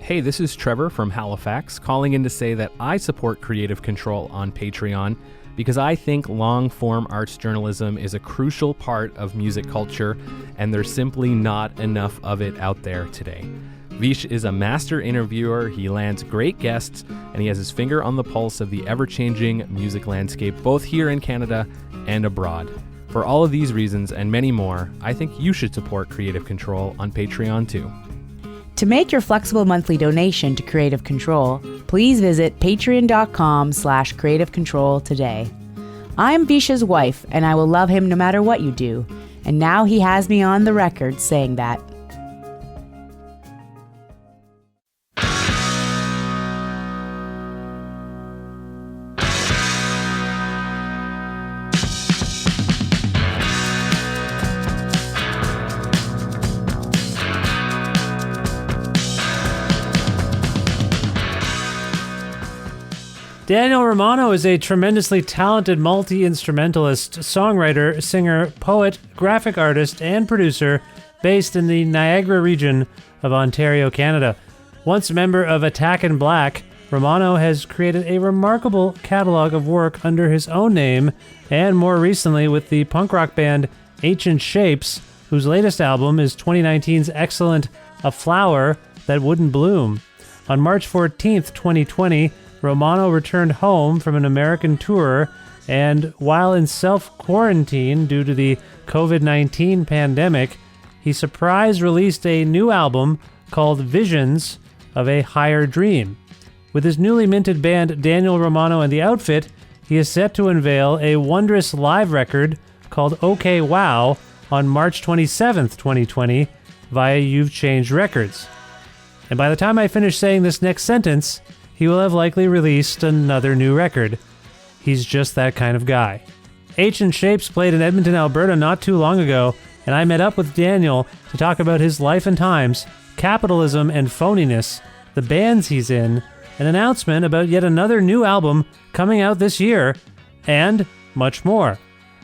Hey, this is Trevor from Halifax, calling in to say that I support Creative Control on Patreon because I think long-form arts journalism is a crucial part of music culture, and there's simply not enough of it out there today. Vish is a master interviewer, he lands great guests, and he has his finger on the pulse of the ever-changing music landscape, both here in Canada and abroad. For all of these reasons and many more, I think you should support Creative Control on Patreon too. To make your flexible monthly donation to Creative Control, please visit patreon.com/Creative Control today. I'm Vish's wife, and I will love him no matter what you do. And now he has me on the record saying that. Daniel Romano is a tremendously talented multi-instrumentalist, songwriter, singer, poet, graphic artist, and producer based in the Niagara region of Ontario, Canada. Once a member of Attack in Black, Romano has created a remarkable catalog of work under his own name, and more recently with the punk rock band Ancient Shapes, whose latest album is 2019's excellent A Flower That Wouldn't Bloom. On March 14th, 2020, Romano returned home from an American tour, and while in self-quarantine due to the COVID-19 pandemic, he surprise released a new album called Visions of a Higher Dream. With his newly minted band Daniel Romano and the Outfit, he is set to unveil a wondrous live record called OK Wow on March 27th, 2020 via You've Changed Records. And by the time I finish saying this next sentence, he will have likely released another new record. He's just that kind of guy. Ancient Shapes played in Edmonton, Alberta not too long ago, and I met up with Daniel to talk about his life and times, capitalism and phoniness, the bands he's in, an announcement about yet another new album coming out this year, and much more.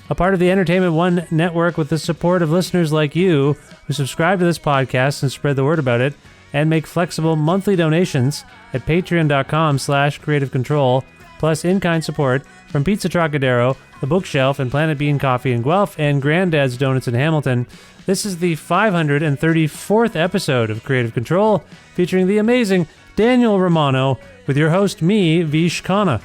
A part of the Entertainment One network with the support of listeners like you who subscribe to this podcast and spread the word about it, and make flexible monthly donations at patreon.com/Creative Control, plus in-kind support from Pizza Trokadero, The Bookshelf, and Planet Bean Coffee in Guelph, and Grandad's Donuts in Hamilton. This is the 534th episode of Creative Control, featuring the amazing Daniel Romano, with your host, me, Vish Khanna.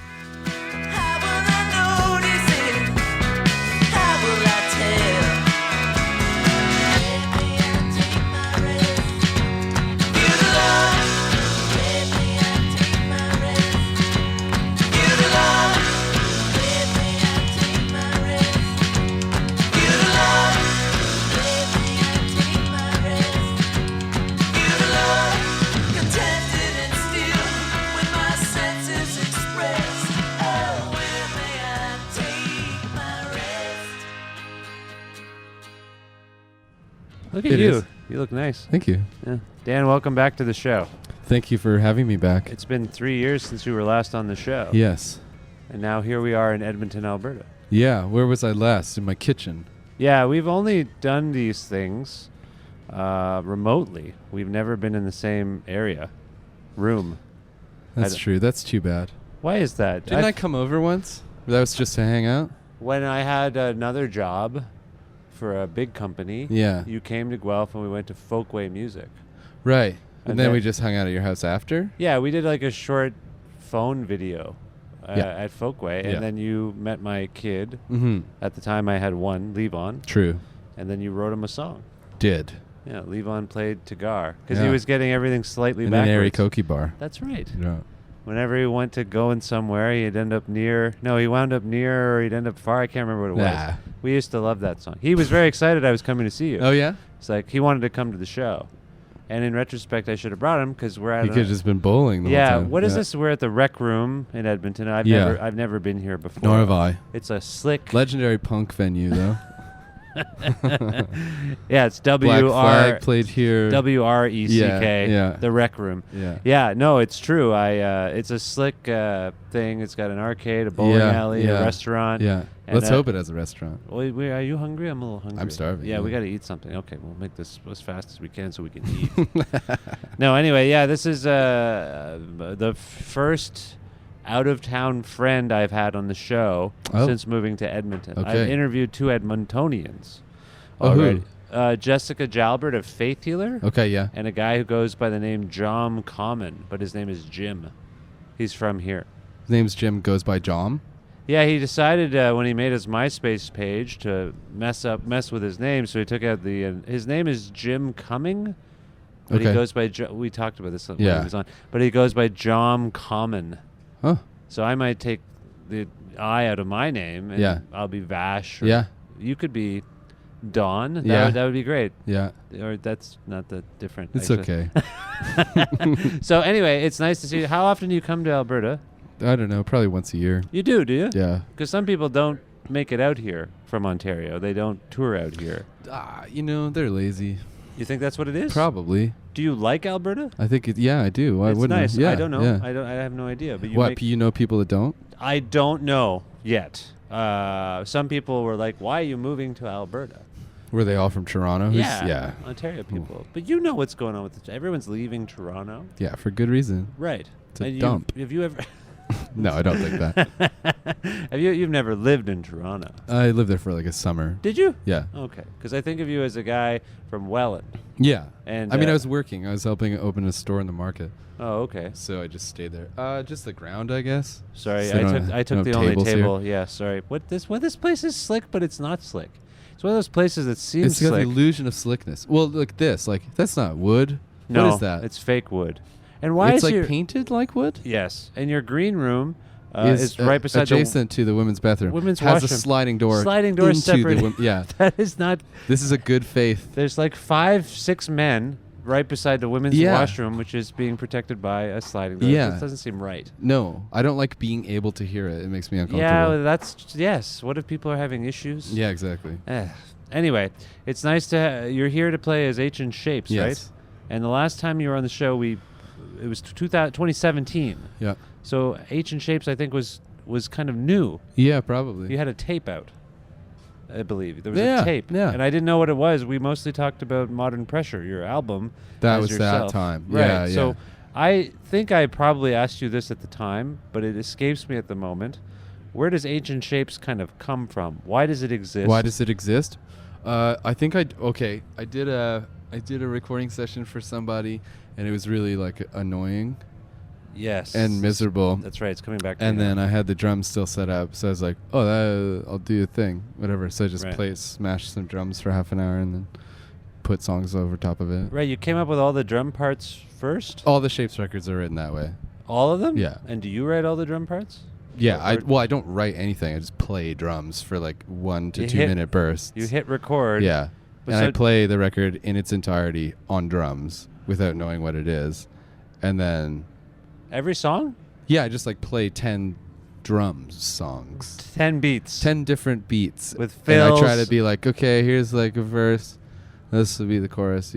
Look at you. You look nice. Thank you. Yeah. Dan, welcome back to the show. Thank you for having me back. It's been 3 years since you were last on the show. Yes. And now here we are in Edmonton, Alberta. Yeah. Where was I last? In my kitchen. Yeah, we've only done these things remotely. We've never been in the same room. That's true. That's too bad. Why is that? Didn't I come over once? That was just to hang out? When I had another job for a big company, yeah, you came to Guelph and we went to Folkway Music. Right. And then we just hung out at your house after? Yeah, we did like a short phone video at Folkway, and then you met my kid. Mm-hmm. At the time I had one, Levon. True. And then you wrote him a song. Did. Yeah, Levon played Tagar, because he was getting everything slightly in backwards. In an Arikoki bar. That's right. Yeah. Whenever he went to going somewhere, he'd end up near. No, he wound up near, or he'd end up far. I can't remember what it was. We used to love that song. He was very excited I was coming to see you. Oh, yeah? It's like he wanted to come to the show. And in retrospect, I should have brought him because we're at. He could have just been bowling the whole time. What is this? We're at the Rec Room in Edmonton. I've never been here before. Nor have I. It's a slick, legendary punk venue, though. Yeah, it's Black Flag played here. WRECK. Yeah. The Rec Room. Yeah. Yeah, no, it's true. It's a slick thing. It's got an arcade, a bowling alley, a restaurant. Yeah. Let's hope it has a restaurant. Are you hungry? I'm a little hungry. I'm starving. Yeah, we got to eat something. Okay, we'll make this as fast as we can so we can eat. No, anyway, yeah, this is the first out-of-town friend I've had on the show since moving to Edmonton. Okay. I've interviewed 2 Edmontonians already. Jessica Jalbert of Faith Healer. Okay, yeah. And a guy who goes by the name Jom Common, but his name is Jim. He's from here. His name's Jim, goes by Jom. Yeah, he decided when he made his MySpace page to mess with his name, so he took out his name is Jim Cumming, but he goes by we talked about this when he was on, but he goes by Jom Common. Huh. So I might take the I out of my name, and I'll be Vash. Or you could be Dawn. That would be great. Yeah. Or that's not that different. It's actually. Okay. So anyway, it's nice to see you. How often do you come to Alberta? I don't know, probably once a year. You do you? Yeah. Because some people don't make it out here from Ontario. They don't tour out here. They're lazy. You think that's what it is? Probably. Do you like Alberta? I think I do. Why it's wouldn't nice. I? Yeah, I don't know. Yeah. I have no idea. But you know people that don't? I don't know yet. Some people were like, "Why are you moving to Alberta?" Were they all from Toronto? Yeah. Ontario people. But you know what's going on with everyone's leaving Toronto. Yeah, for good reason. Right. It's a dump. Have you ever? No, I don't think that. You've never lived in Toronto? I lived there for like a summer. Did you? Yeah. Okay. Because I think of you as a guy from Welland. Yeah. And I was working. I was helping open a store in the market. Oh, okay. So I just stayed there. Just the ground, I guess. Sorry, So I took the only table. Here. Yeah, sorry. This place is slick, but it's not slick. It's one of those places that seems it's got slick. the illusion of slickness. Well, look this. Like that's not wood. No, what is that? It's fake wood. And why it's is like painted like wood? Yes. And your green room is right beside adjacent to the women's bathroom. Women's has washroom. a sliding door. Sliding door into separate. Yeah. That is not. This is a good faith. There's like 5-6 men right beside the women's washroom, which is being protected by a sliding door. Yeah. That doesn't seem right. No, I don't like being able to hear it. It makes me uncomfortable. Yeah, yes. What if people are having issues? Yeah, exactly. Anyway, it's nice to you're here to play as H and Shapes, yes. right? And the last time you were on the show, it was 2017. Yeah. So H and Shapes, I think, was kind of new. Yeah, probably. You had a tape out, I believe. There was a tape. Yeah. And I didn't know what it was. We mostly talked about Modern Pressure, your album. That was yourself. that time. Right. Yeah, yeah. So I think I probably asked you this at the time, but it escapes me at the moment. Where does H and Shapes kind of come from? Why does it exist? Why does it exist? I think I did a recording session for somebody, and it was really like annoying. Yes. And miserable. That's right. It's coming back. And then I had the drums still set up, so I was like, I'll do a thing, whatever. So I just smash some drums for half an hour, and then put songs over top of it. Right. You came up with all the drum parts first. All the Shapes records are written that way. All of them? Yeah. And do you write all the drum parts? Yeah, I don't write anything. I just play drums for like 1 to 2 minute bursts. You hit record. Yeah. And I play the record in its entirety on drums without knowing what it is. And then... Every song? Yeah, I just like play 10 drums songs. 10 beats. 10 different beats. With fills. And I try to be like, okay, here's like a verse. This will be the chorus,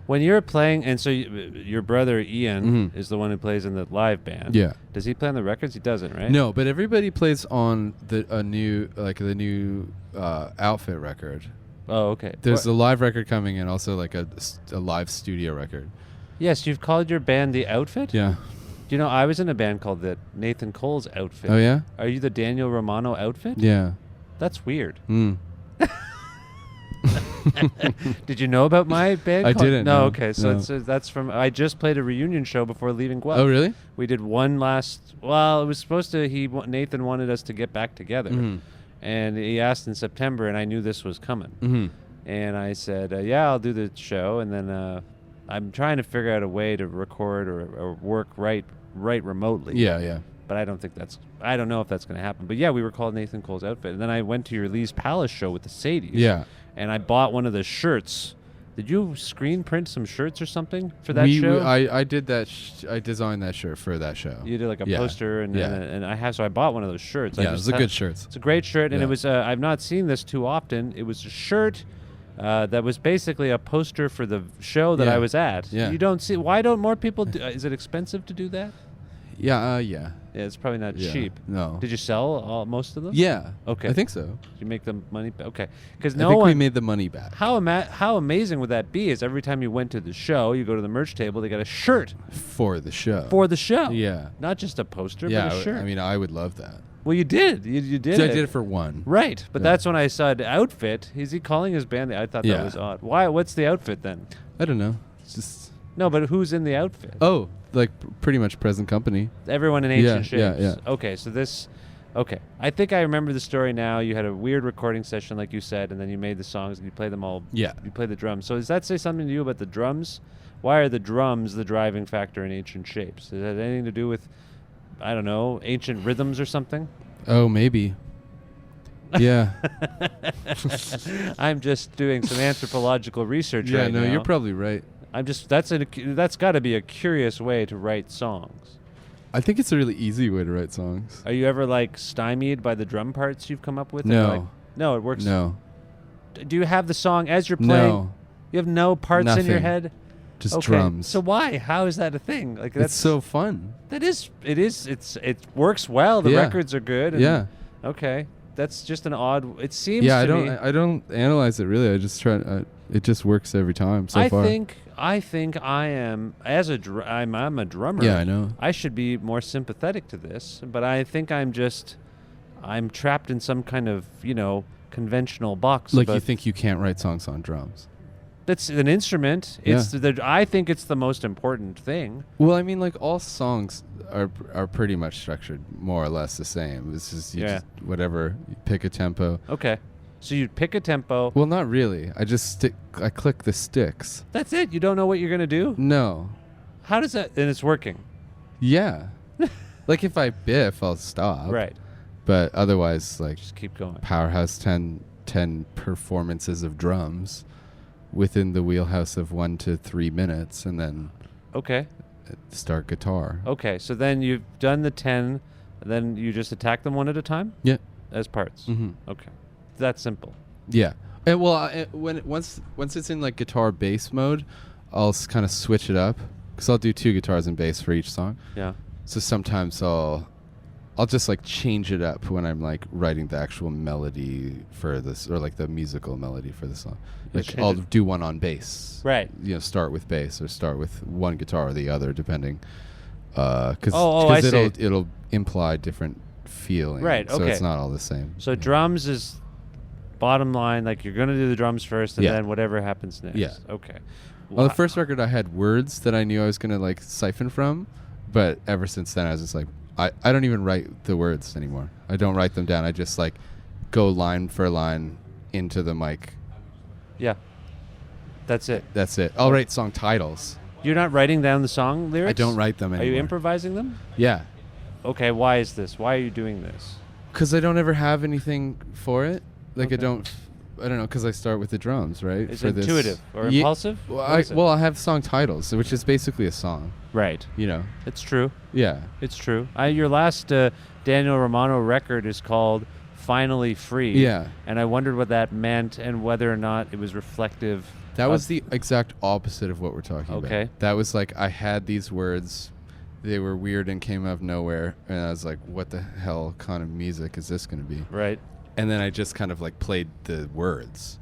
When you're playing, and so your brother Ian is the one who plays in the live band. Yeah. Does he play on the records? He doesn't, right? No, but everybody plays on the new Outfit record. Oh, okay. There's a live record coming in, also like a live studio record. Yes, you've called your band The Outfit? Yeah. Do you know, I was in a band called the Nathan Cole's Outfit. Oh, yeah? Are you the Daniel Romano Outfit? Yeah. That's weird. Did you know about my band? I didn't. No, no. Okay. So no. that's from. I just played a reunion show before leaving Guelph. Oh, really? We did one last. Well, it was supposed to. Nathan wanted us to get back together, and he asked in September, and I knew this was coming. And I said, "Yeah, I'll do the show." And then I'm trying to figure out a way to record or work right remotely. Yeah, yeah. But I don't know if that's going to happen. But yeah, we were called Nathan Cole's Outfit, and then I went to your Lee's Palace show with the Sadies. Yeah. And I bought one of the shirts Did you screen print some shirts or something for that show? I did that. I designed that shirt for that show. You did like a poster, and I have. So I bought one of those shirts. Yeah, it's a good shirt. It's a great shirt, and it was. I've not seen this too often. It was a shirt that was basically a poster for the show that I was at. Yeah. You don't see. Why don't more people do? Is it expensive to do that? Yeah. Yeah, it's probably not cheap. No. Did you sell most of them? Yeah. Okay. I think so. Did you make the money? Okay. Because I think we made the money back. How amazing would that be? Is every time you went to the show, you go to the merch table, they got a shirt for the show. for the show. Yeah. Not just a poster, Yeah. but a shirt. I mean, I would love that. Well, you did. You did. I did it for one. Right, but Yeah. that's when I saw the outfit. Is he calling his band? I thought that was odd. Why? What's the outfit then? I don't know. It's just. No, but who's in the outfit? Oh, like pretty much present company. Everyone in Ancient Shapes. Yeah. Okay, so this. Okay, I think I remember the story now. You had a weird recording session, like you said, and then you made the songs and you played them all. Yeah. You played the drums. So does that say something to you about the drums? Why are the drums the driving factor in Ancient Shapes? Does that have anything to do with, I don't know, ancient rhythms or something? Oh, maybe. Yeah. I'm just doing some anthropological research right now. Yeah, no, you're probably right. That's got to be a curious way to write songs. I think it's a really easy way to write songs. Are you ever like stymied by the drum parts you've come up with? No. No, it works. No. Do you have the song as you're playing? No. You have no parts in your Nothing. head? Just Okay. drums. So why? How is that a thing? Like It's so fun. It works well. The Yeah. records are good. And Yeah. Okay. That's just an odd. It seems. Yeah, to me, I don't analyze it really. I just try. It just works every time so far. I think I am I'm a drummer. Yeah, I know. I should be more sympathetic to this, but I think I'm trapped in some kind of conventional box. Like you think you can't write songs on drums? That's an instrument. Yeah. I think it's the most important thing. Well, I mean, like all songs are pretty much structured more or less the same. This is just whatever. You pick a tempo. Okay. So you pick a tempo. Well, not really. I click the sticks. That's it. You don't know what you're gonna do. No. How does that? And it's working. Yeah. Like if I biff, I'll stop. Right. But otherwise, like Just keep going. Powerhouse 10 performances of drums within the wheelhouse of 1 to 3 minutes, and then Okay. start guitar. Okay. So then you've done the 10, and then you just attack them one at a time Yeah. as parts. Mm-hmm. Okay. That's simple. Yeah. And once it's in like guitar bass mode, I'll kind of switch it up because I'll do 2 guitars and bass for each song. Yeah. So sometimes I'll just like change it up when I'm like writing the actual melody for this, or like the musical melody for the song. Like I'll do one on bass. Right. Start with bass or start with one guitar or the other, depending. Because I see. it'll imply different feeling. Right, So okay. it's not all the same. So drums is bottom line. Like you're gonna do the drums first, and Yeah. then whatever happens next. Yeah. Okay. On the first record, I had words that I knew I was gonna like siphon from, but ever since then, I was just like, I don't even write the words anymore. I don't write them down. I just like go line for line into the mic. Yeah. That's it. That's it. I'll write song titles. You're not writing down the song lyrics? I don't write them Are anymore. you improvising them? Yeah. Okay, why is this? Why are you doing this? Because I don't ever have anything for it. Like Okay. I don't know, because I start with the drums, right? Is for it this. intuitive or Ye- impulsive? Well, What is it? I have song titles, which is basically a song. Right. It's true. Yeah. It's true. Your last Daniel Romano record is called Finally Free. Yeah. And I wondered what that meant and whether or not it was reflective. That of- was the exact opposite of what we're talking about. Okay. That was like I had these words, they were weird and came out of nowhere, and I was like, what the hell kind of music is this going to be? Right. And then I just kind of like played the words.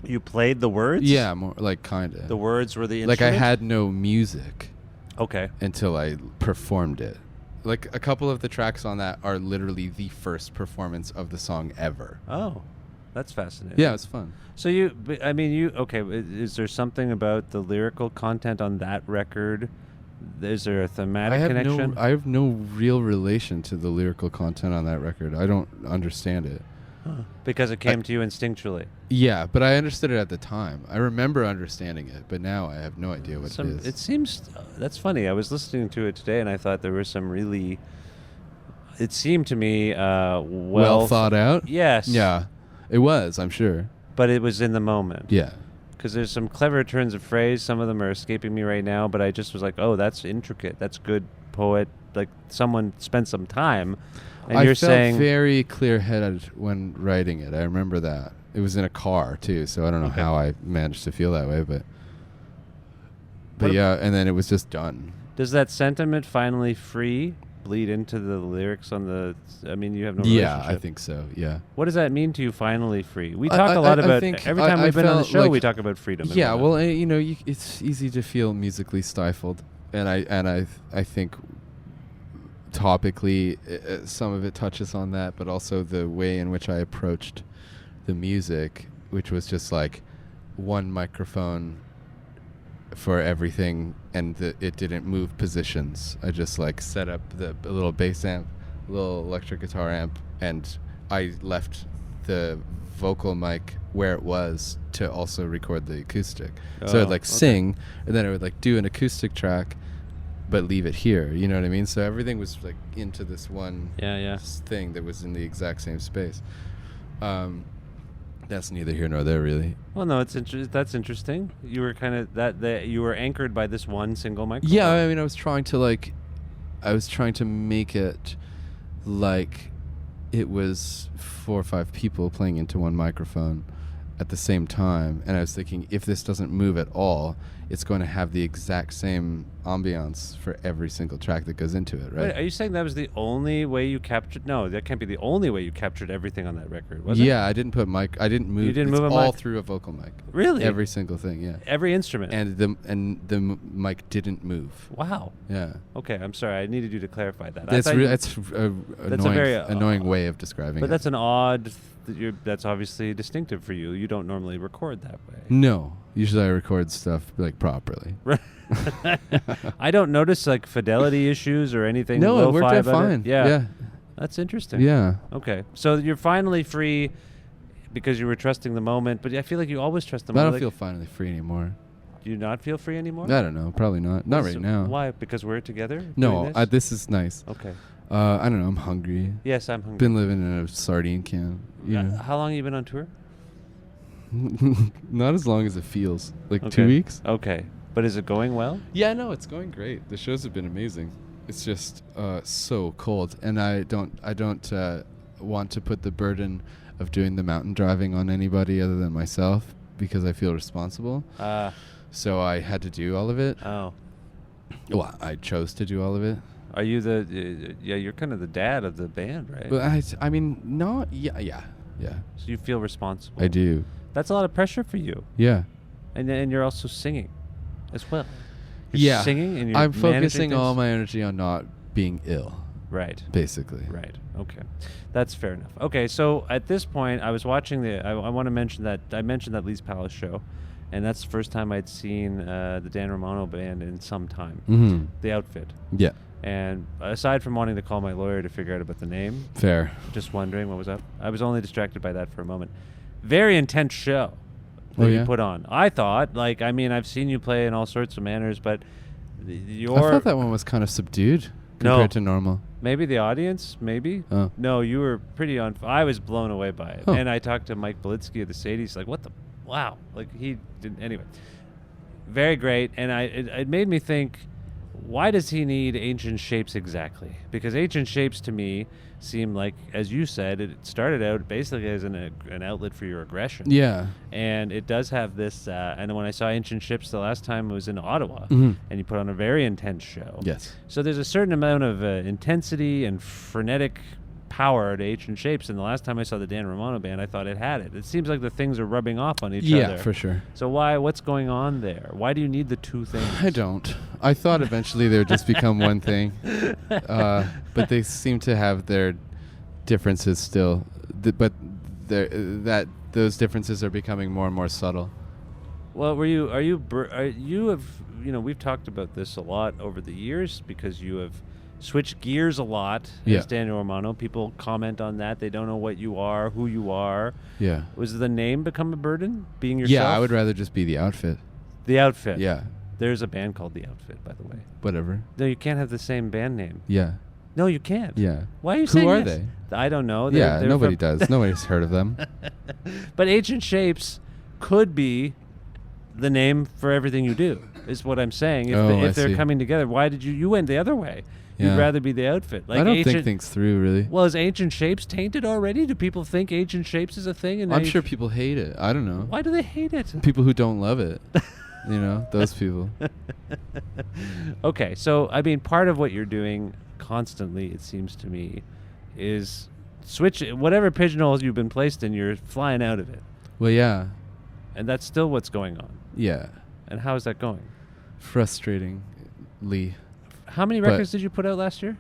You played the words? Yeah, more like kind of. The words were the Like I instrument? had no music Okay. until I performed it. Like a couple of the tracks on that are literally the first performance of the song ever. Oh, that's fascinating. Yeah, it's fun. So is there something about the lyrical content on that record? Is there a thematic connection? I have no real relation to the lyrical content on that record. I don't understand it. Because it came to you instinctually. Yeah, but I understood it at the time. I remember understanding it, but now I have no idea what it is. It seems that's funny. I was listening to it today, and I thought there were some really. It seemed to me well thought out? Yes. Yeah, it was, I'm sure. But it was in the moment. Yeah. Because there's some clever turns of phrase. Some of them are escaping me right now, but I just was like, oh, that's intricate. That's good poet. Like someone spent some time. And you're saying... I felt very clear-headed when writing it. I remember that. It was in a car, too, so I don't know how I managed to feel that way, but yeah, and then it was just done. Does that sentiment finally free bleed into the lyrics on the... I mean, you have no relationship. Yeah, I think so, yeah. What does that mean to you, finally free? We talk a lot about... Every time we've been on the show, we talk about freedom. Yeah, well, it's easy to feel musically stifled, and I think topically some of it touches on that, but also the way in which I approached the music, which was just like one microphone for everything, and it didn't move positions. I just like set up a little bass amp, a little electric guitar amp, and I left the vocal mic where it was to also record the acoustic. So I'd like sing, and then I would like do an acoustic track, but leave it here. You know what I mean? So everything was like into this one thing that was in the exact same space. That's neither here nor there, really. Well, no, that's interesting. You were kind of that you were anchored by this one single microphone. Yeah, I mean, I was trying to make it like it was 4 or 5 people playing into one microphone at the same time, and I was thinking, if this doesn't move at all, it's going to have the exact same ambiance for every single track that goes into it, right? Wait, are you saying that was the only way you captured... No, that can't be the only way you captured everything on that record, was it? Yeah, I didn't put mic... I didn't move... You didn't move a all mic? through a vocal mic. Really? Every single thing, yeah. Every instrument? And the mic didn't move. Wow. Yeah. Okay, I'm sorry. I needed you to clarify that. That's a very annoying way of describing it. But that's an odd... That's obviously distinctive for you. You don't normally record that way. No. Usually I record stuff like properly. I don't notice like fidelity issues or anything. No, it worked out fine. Yeah. That's interesting. Yeah. Okay. So you're finally free because you were trusting the moment, but I feel like you always trust the moment. I don't feel finally free anymore. Do you not feel free anymore? I don't know. Probably not. Not right now. Why? Because we're together? No, this is nice. Okay. I don't know. I'm hungry. Yes, I'm hungry. Been living in a sardine can. How long have you been on tour? Not as long as it feels. Like 2 weeks. Okay. But is it going well? Yeah, no, it's going great. The shows have been amazing. It's just so cold, and I don't want to put the burden of doing the mountain driving on anybody other than myself, because I feel responsible. So I had to do all of it. Oh. Well, I chose to do all of it. Are you you're kind of the dad of the band, right? But I mean, not, yeah. So you feel responsible. I do. That's a lot of pressure for you. Yeah. And you're also singing as well. You're singing and you're I'm focusing managing all things? my energy on not being ill. Right. Basically. Right. Okay. That's fair enough. Okay, so at this point, I was watching I want to mention that I mentioned that Lee's Palace show, and that's the first time I'd seen the Dan Romano band in some time. Mm-hmm. The outfit. Yeah. And aside from wanting to call my lawyer to figure out about the name, fair. Just wondering what was up. I was only distracted by that for a moment. Very intense show that you put on. I thought, I've seen you play in all sorts of manners, but I thought that one was kind of subdued compared to normal. Maybe the audience, maybe. Oh. No, you were pretty on. I was blown away by it. And I talked to Mike Belitsky of the Sadies, like, what the, wow. Like, he didn't, anyway. Very great. And it made me think, why does he need Ancient Shapes exactly? Because Ancient Shapes to me seem like, as you said, it started out basically as an outlet for your aggression. Yeah. And it does have this, and when I saw Ancient Shapes the last time, it was in Ottawa, mm-hmm. and you put on a very intense show. Yes. So there's a certain amount of intensity and frenetic power to Ancient Shapes, and the last time I saw the Dan Romano band, I thought it had it. It seems like the things are rubbing off on each other. Yeah, for sure. So what's going on there? Why do you need the two things? I don't. I thought eventually they would just become one thing, but they seem to have their differences still. But those differences are becoming more and more subtle. Well, we've talked about this a lot over the years because you have switch gears a lot as Daniel Romano. People comment on that. They don't know what you are, who you are. Yeah. Was the name become a burden, being yourself? Yeah, I would rather just be the outfit. The outfit. Yeah. There's a band called The Outfit, by the way. Whatever. No, you can't have the same band name. Yeah. No, you can't. Yeah. Why are you saying Who are yes? they? I don't know. Yeah, They're nobody from- does. Nobody's heard of them. But Ancient Shapes could be the name for everything you do, is what I'm saying. If, Oh, I if they're see. coming together, why did you went the other way? You'd Yeah. rather be the outfit. Like I don't ancient, think things through, really. Well, is Ancient Shapes tainted already? Do people think Ancient Shapes is a thing? And I'm sure people hate it. I don't know. Why do they hate it? People who don't love it. Those people. Okay, so I mean, part of what you're doing constantly, it seems to me, is switch whatever pigeonholes you've been placed in. You're flying out of it, Well, yeah. and that's still what's going on. Yeah. And how is that going? Frustratingly. How many But- records did you put out last year?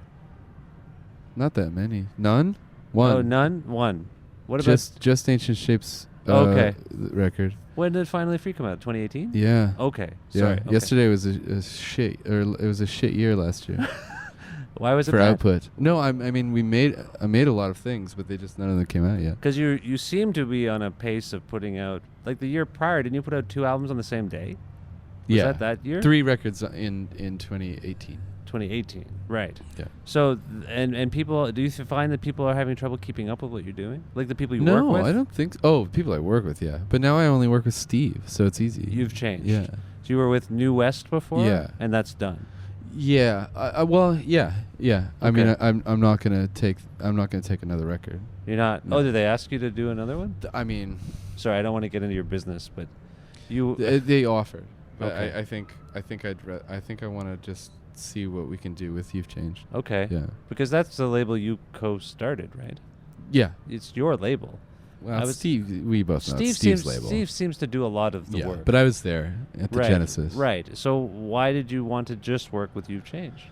Not that many. None? One. Oh, none. One. What Just Ancient Shapes Okay. record. When did Finally Free come out? 2018. Yeah. Okay. Yeah. Sorry. Okay. Yesterday was a shit, or it was a shit year last year Why was it for bad? output. No, I mean I made a lot of things, but none of them came out yet. Because you seem to be on a pace of putting out, like the year prior, didn't you put out 2 albums on the same day? Was Yeah. that year? 3 records in 2018. 2018. Right. Yeah. So and people, do you find that people are having trouble keeping up with what you're doing? Like the people you work No, with? I don't think so. Oh, people I work with, yeah. But now I only work with Steve, so it's easy. You've changed. Yeah. So you were with New West before? Yeah. And that's done. Yeah. Well, yeah. I mean, Okay. I'm not gonna take another record. You're not. No. Oh, did they ask you to do another one? I mean, Sorry, I don't want to get into your business, but you. they offered, but Okay. I think I want to just see what we can do with You've Changed. Okay. Yeah. Because that's the label you co-started, right? Yeah. It's your label. Well, I was- Steve, we both know it's Steve's label. Steve seems to do a lot of the yeah, work. but I was there at the right, Genesis. Right. So why did you want to just work with You've Changed?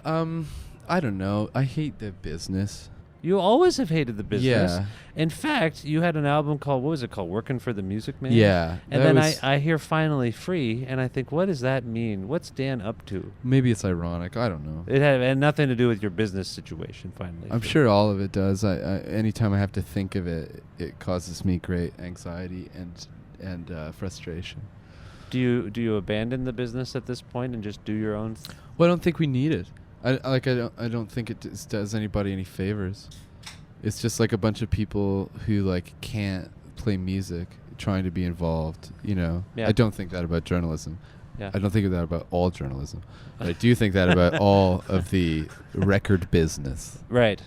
I don't know. I hate the business. You always have hated the business. Yeah. In fact, you had an album called, what was it called? Working for the Music Man? Yeah. And that then was- I hear Finally Free, and I think, what does that mean? What's Dan up to? maybe it's ironic. I don't know. It had nothing to do with your business situation, Finally I'm Free. sure all of it does. I anytime I have to think of it, it causes me great anxiety and frustration. Do you abandon the business at this point and just do your own? Well, I don't think we need it. I don't think it does anybody any favors. It's just like a bunch of people who like can't play music trying to be involved. Yeah. I don't think that about journalism. Yeah. I don't think that about all journalism. But I do think that about all of the record business. Right.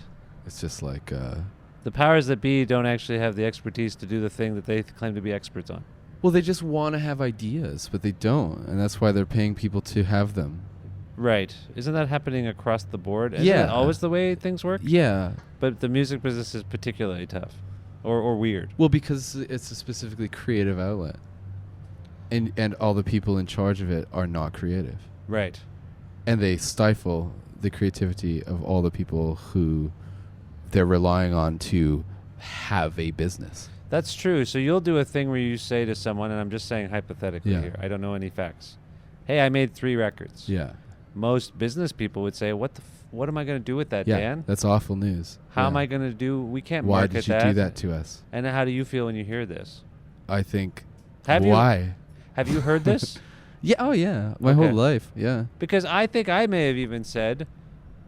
It's just like The powers that be don't actually have the expertise to do the thing that they claim to be experts on. well, they just want to have ideas, but they don't, and that's why they're paying people to have them. Right. Isn't that happening across the board? Isn't Yeah. that always the way things work? Yeah. But the music business is particularly tough or weird. Well, because it's a specifically creative outlet. And all the people in charge of it are not creative. Right. And they stifle the creativity of all the people who they're relying on to have a business. That's true. So you'll do a thing where you say to someone, and I'm just saying hypothetically Yeah. here, I don't know any facts. Hey, I made 3 records. Yeah. Most business people would say, what am I going to do with that, Yeah. Dan? That's awful news. How am Yeah. I going to do? We can't Why market did you do that to us? And how do you feel when you hear this? I think, Have you- why? Have you heard this? Yeah. Oh, yeah. My Okay. whole life. Yeah. Because I think I may have even said,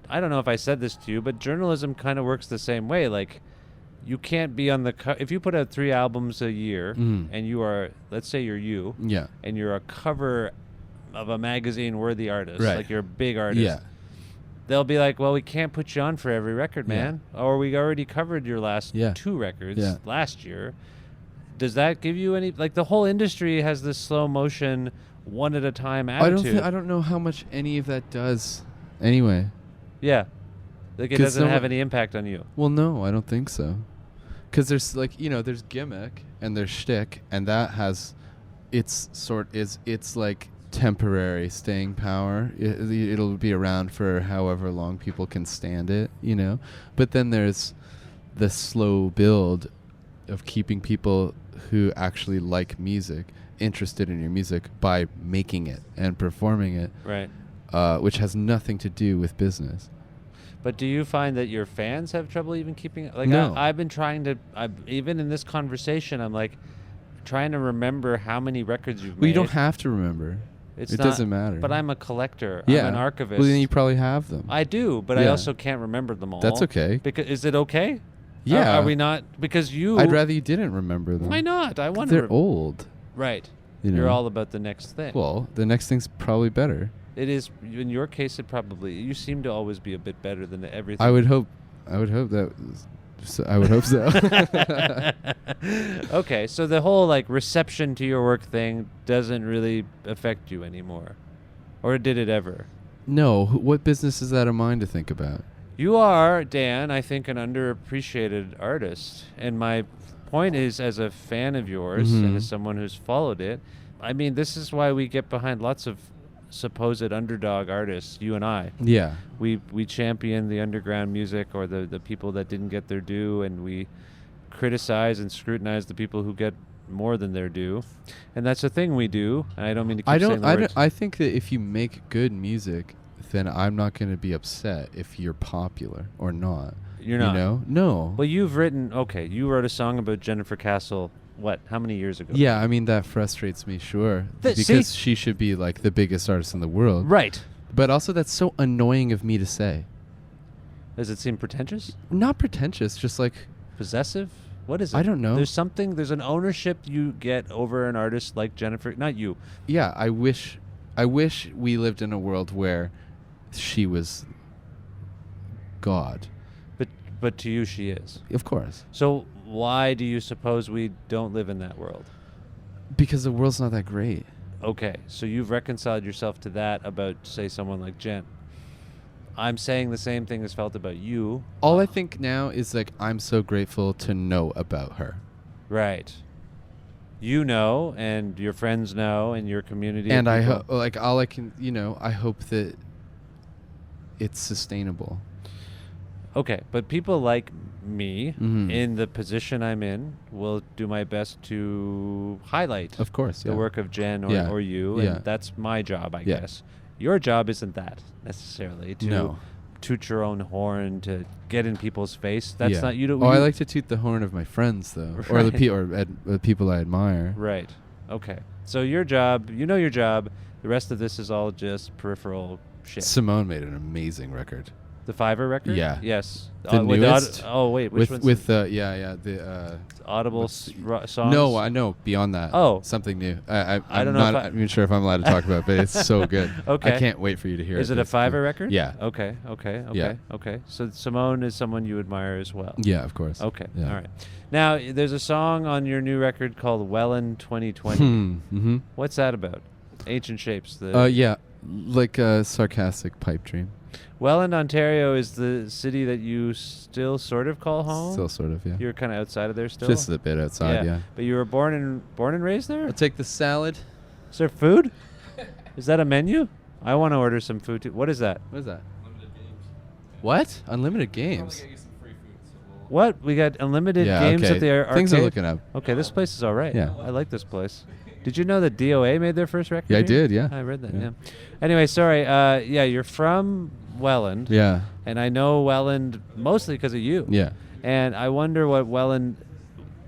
I don't know if I said this to you, but journalism kind of works the same way. Like, you can't be on the if you put out 3 albums a year, Mhm. and you are, let's say you're you, Yeah. and you're a cover of a magazine-worthy artist, Right. like you're a big artist. Yeah. They'll be like, well, we can't put you on for every record, Yeah. man. Or we already covered your last Yeah. 2 records Yeah. last year. Does that give you any, like the whole industry has this slow motion, one at a time attitude. I don't know how much any of that does anyway. Yeah. Like it 'Cause doesn't no have one- any impact on you. Well, no, I don't think so. Because there's like, there's gimmick and there's shtick, and that has it's like temporary staying power. It'll be around for however long people can stand it, But then there's the slow build of keeping people who actually like music interested in your music by making it and performing it, Right. which has nothing to do with business. But do you find that your fans have trouble even keeping like No. I've been trying to even in this conversation I'm like trying to remember how many records you've Well, you made. don't have to remember. It's It not, doesn't matter. But I'm a collector. Yeah. I'm an archivist. Well, then you probably have them. I do, but I Yeah. also can't remember them all. That's okay. Because is it okay? Yeah. Are we not? Because you. I'd rather you didn't remember them. Why not? I want to. They're old. Right. You know? You're all about the next thing. Well, the next thing's probably better. It is. In your case, it probably. You seem to always be a bit better than everything. I would hope that. I would hope so. Okay, so the whole like reception to your work thing doesn't really affect you anymore, or did it ever? No. What business is that of mine to think about? You are, Dan, I think, an underappreciated artist. And my point is, as a fan of yours and as someone who's followed it, I mean, this is why we get behind lots of supposed underdog artists, you and I. Yeah. We champion the underground music or the people that didn't get their due, and we criticize and scrutinize the people who get more than their due. And that's a thing we do. And I don't mean to keep saying the words. I think that if you make good music, then I'm not going to be upset if you're popular or not. You're not? You know? No. Well, you wrote a song about Jennifer Castle, how many years ago? Yeah, I mean, that frustrates me, sure. See? Because she should be, like, the biggest artist in the world. Right. But also, that's so annoying of me to say. Does it seem pretentious? Not pretentious, just like... Possessive? What is it? I don't know. There's an ownership you get over an artist like Jennifer, not you. Yeah, I wish we lived in a world where she was God. But to you, she is. Of course. So why do you suppose we don't live in that world? Because the world's not that great. Okay, so you've reconciled yourself to that about, say, someone like Jen. I'm saying the same thing is felt about you. All I think now is, like, I'm so grateful to know about her. Right. You know, and your friends know, and your community. And I hope, all I can, I hope that it's sustainable. Okay, but people like me, in the position I'm in, will do my best to highlight Of course, yeah. the work of Jen or you, Yeah. and that's my job, I Yeah. guess. Your job isn't that, necessarily, to No. toot your own horn, to get in people's face. That's Yeah. not... you. I like to toot the horn of my friends, though. Or the people I admire. Right. Okay. So your job, your job, the rest of this is all just peripheral shit. Simone made an amazing record. The Fiverr record? Yeah. Yes. The with newest? which one's the Audible songs? No, I know. Beyond that. Oh. Something new. I I'm don't know not if I- even sure if I'm allowed to talk about it, but it's so good. Okay. I can't wait for you to hear it. Is it a Fiverr record? Yeah. Okay. Yeah. Okay. So Simone is someone you admire as well. Yeah, of course. Okay. Yeah. All right. Now, there's a song on your new record called Welland 2020. Mm-hmm. What's that about? Ancient Shapes. Yeah, like a sarcastic pipe dream. Welland, Ontario is the city that you still sort of call home? Still sort of, yeah. You're kind of outside of there still? Just a bit outside, yeah. But you were born and raised there? I'll take the salad. Is there food? Is that a menu? I want to order some food too. What is that? What is that? What? Unlimited games? What? We got unlimited games okay. at the arcade? Things are looking up. Okay, this place is all right. Yeah. I like this place. Did you know that DOA made their first record Yeah, I here? did, yeah. I read that, yeah. Yeah. Anyway, sorry. You're from Welland. Yeah. And I know Welland mostly because of you. Yeah. And I wonder what Welland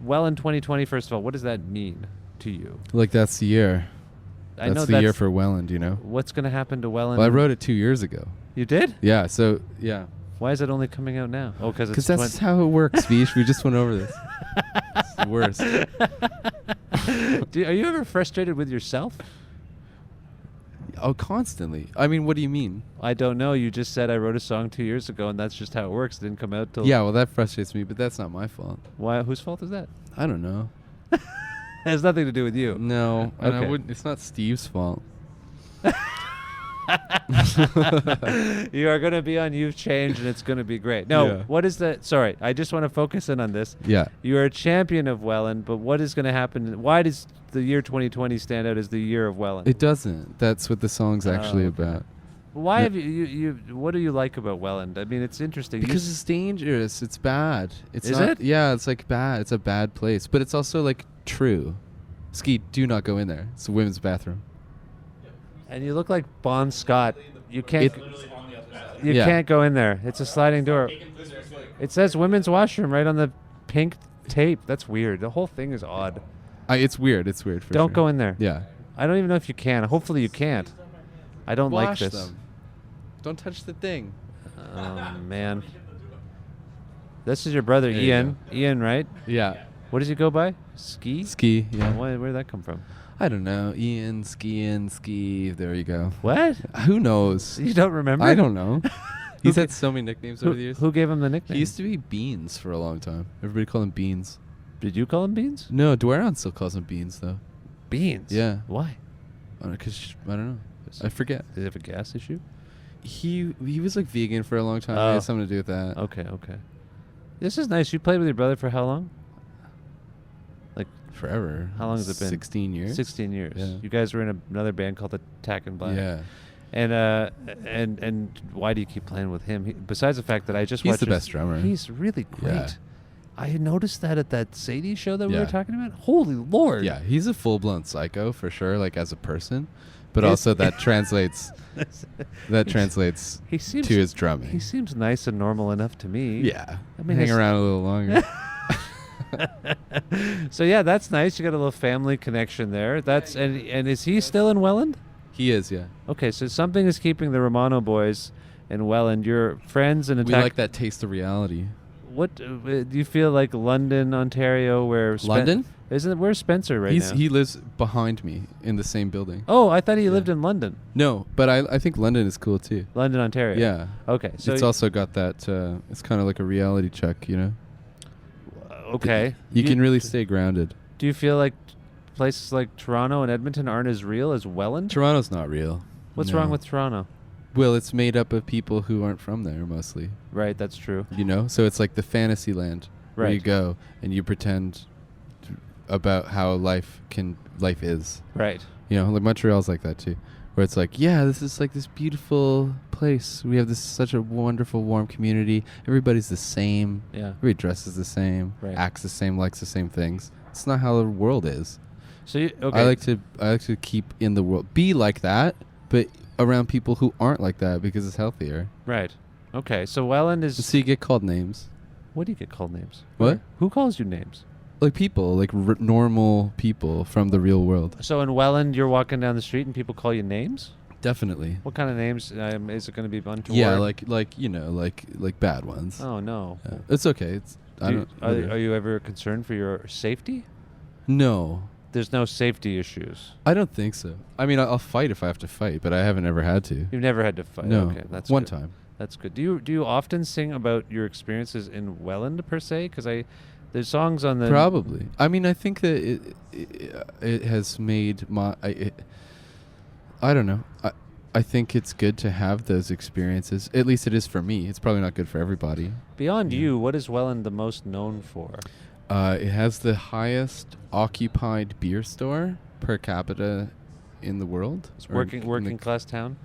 2020, first of all, what does that mean to you? Like, that's the year. I know That's the year for Welland, What's going to happen to Welland? Well, I wrote it 2 years ago. You did? Yeah, so, yeah. Why is it only coming out now? Oh, because it's... Because that's how it works, Vish. We just went over this. It's the worst. Are you ever frustrated with yourself? Oh, constantly. I mean, what do you mean? I don't know. You just said I wrote a song 2 years ago, and that's just how it works. It didn't come out till... Yeah, well, that frustrates me, but that's not my fault. Why? Whose fault is that? I don't know. It has nothing to do with you. No, and I Okay. wouldn't. It's not Steve's fault. You are going to be on You've Changed, and it's going to be great. No, Yeah. what is the... Sorry, I just want to focus in on this. Yeah. You are a champion of Welland, but what is going to happen? Why does the year 2020 stand out as the year of Welland? It doesn't. That's what the song's actually okay. about. Why No. have you... What do you like about Welland? I mean, it's interesting. Because it's dangerous. It's bad. It's Is not, it? Yeah, it's like bad. It's a bad place. But it's also like true. Ski, do not go in there. It's a women's bathroom. And you look like Bon Scott. You can't... You Yeah. can't go in there. It's a sliding door. It says women's washroom right on the pink tape. That's weird. The whole thing is odd. It's weird. It's weird. For Don't sure. go in there. Yeah. I don't even know if you can. Hopefully you can't. I don't like Wash this. them. Don't touch the thing. Oh, man. This is your brother, There you Ian. Ian, right? Yeah. What does he go by? Ski? Ski, yeah. Where did that come from? I don't know. Ian, ski. There you go. What? Who knows? You don't remember? I don't know. He's Who had so many nicknames over the years. Who gave him the nickname? He used to be Beans for a long time. Everybody called him Beans. Did you call him Beans? No, Dwaron still calls him Beans, though. Beans? Yeah. Why? Because, I don't know. I forget. Did he have a gas issue? He was like vegan for a long time. Oh. It had something to do with that. Okay. This is nice. You played with your brother for how long? Like Forever. How long has it been? 16 years. 16 years. Yeah. You guys were in another band called Attack and Black. Yeah. And why do you keep playing with him? Besides the fact that I just He's watched the best drummer. He's really great. Yeah. I noticed that at that Sadie show that we were Yeah. talking about. Holy Lord. Yeah, he's a full-blown psycho for sure, like as a person, but Is- also that translates He seems to his drumming. He seems nice and normal enough to me. Yeah. I mean, hang his- around a little longer. So yeah, that's nice. You got a little family connection there. That's and is he still in Welland? He is, yeah. Okay, so something is keeping the Romano boys in Welland. Your friends in We Attack. like that taste of reality. What do you feel like London, Ontario, where London? Isn't where's Spencer right now? He lives behind me in the same building. Oh, I thought he lived in London. No, but I think London is cool too. London, Ontario. Yeah. Okay, so It's also got that, it's kind of like a reality check, you know? okay. You can really stay grounded. Do you feel like places like Toronto and Edmonton aren't as real as Welland? Toronto's not real. What's No. wrong with Toronto? Well, it's made up of people who aren't from there mostly, Right, that's true. you know? So it's like the fantasy land where you Right. go and you pretend about how life is. Right. You know, like Montreal's like that too, where it's like, yeah, this is like this beautiful place. We have such a wonderful, warm community. Everybody's the same. Yeah. Everybody dresses the same, Right. acts the same, likes the same things. It's not how the world is. So you, okay. I like to keep in the world, be like that, but around people who aren't like that because it's healthier. Right. Okay. So Welland is. So you get called names, What do you get called names? What? Who calls you names? like people, like normal people from the real world. So in Welland, you're walking down the street and people call you names. Definitely. What kind of names? Is it going to be untoward? Yeah, like you know, like bad ones. Oh no. Yeah. It's okay. It's I don't. Are you ever concerned for your safety? No, There's no safety issues. I don't think so. I mean, I'll fight if I have to fight, but I haven't ever had to. You've never had to fight. No, Okay, that's one good. time. That's good. Do you often sing about your experiences in Welland per se? Because there's songs on the Probably. I mean, I think that it has made I don't know. I think it's good to have those experiences. At least it is for me. It's probably not good for everybody. Beyond Yeah. you, what is Welland the most known for? It has the highest occupied beer store per capita in the world. It's Or in working class town,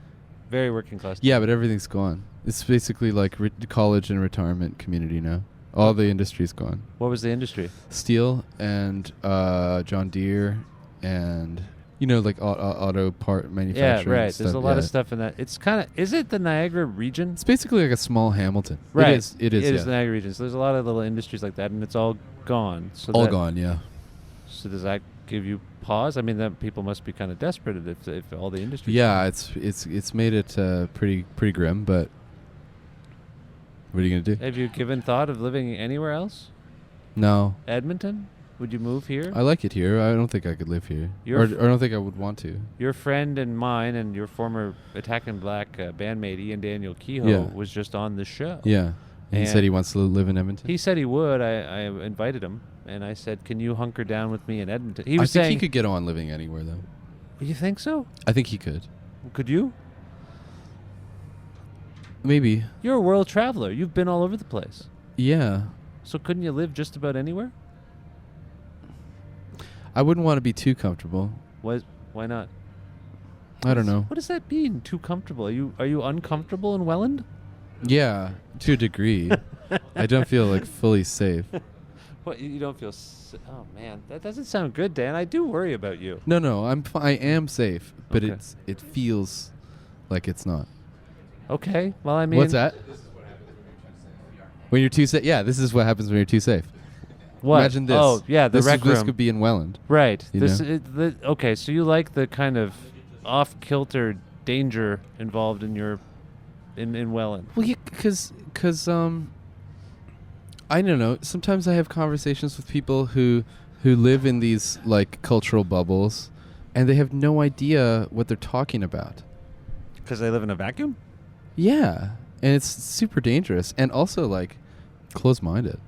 very working class. Yeah, but everything's gone. It's basically like college and retirement community now. All the industry's gone. What was the industry? Steel and John Deere and, you know, like auto part Yeah, manufacturing. right. There's a lot of yeah. stuff in that. It's kind of. Is it the Niagara region? It's basically like a small Hamilton. Right. It is. It is yeah. the Niagara region. So there's a lot of little industries like that, and it's all gone. So All that- gone, yeah. So does that give you pause? I mean, that people must be kind of desperate if all the industries. Yeah, it's made it pretty grim, but what are you going to do? Have you given thought of living anywhere else? No. Edmonton? Would you move here? I like it here. I don't think I could live here. Your Or f- I don't think I would want to. Your friend and mine and your former Attack and Black bandmate Ian Daniel Kehoe Yeah. was just on the show. Yeah. And he said And he wants to live in Edmonton. He said he would. I invited him, and I said, "Can you hunker down with me in Edmonton?" He I was think saying, he could get on living anywhere, though. "You think so? I think he could. Could you? Maybe. You're a world traveler. You've been all over the place. Yeah. So couldn't you live just about anywhere? I wouldn't want to be too comfortable. Why not? I don't know. What does that mean? Too comfortable? Are you uncomfortable in Welland? Yeah, to a degree. I don't feel like fully safe. What, you don't feel? Oh man, that doesn't sound good, Dan. I do worry about you. No, I am safe, but Okay. it feels like it's not. Okay. Well, I mean, What's that? When you're too safe. Yeah, this is what happens when you're too safe. What? Imagine this. Oh, yeah, the rec room. This could be in Welland. Right. You Okay, so you like the kind of off-kilter danger involved in your in Welland. Well, yeah, because I don't know. Sometimes I have conversations with people who live in these like cultural bubbles, and they have no idea what they're talking about. Because they live in a vacuum? Yeah, and it's super dangerous, and also like close-minded.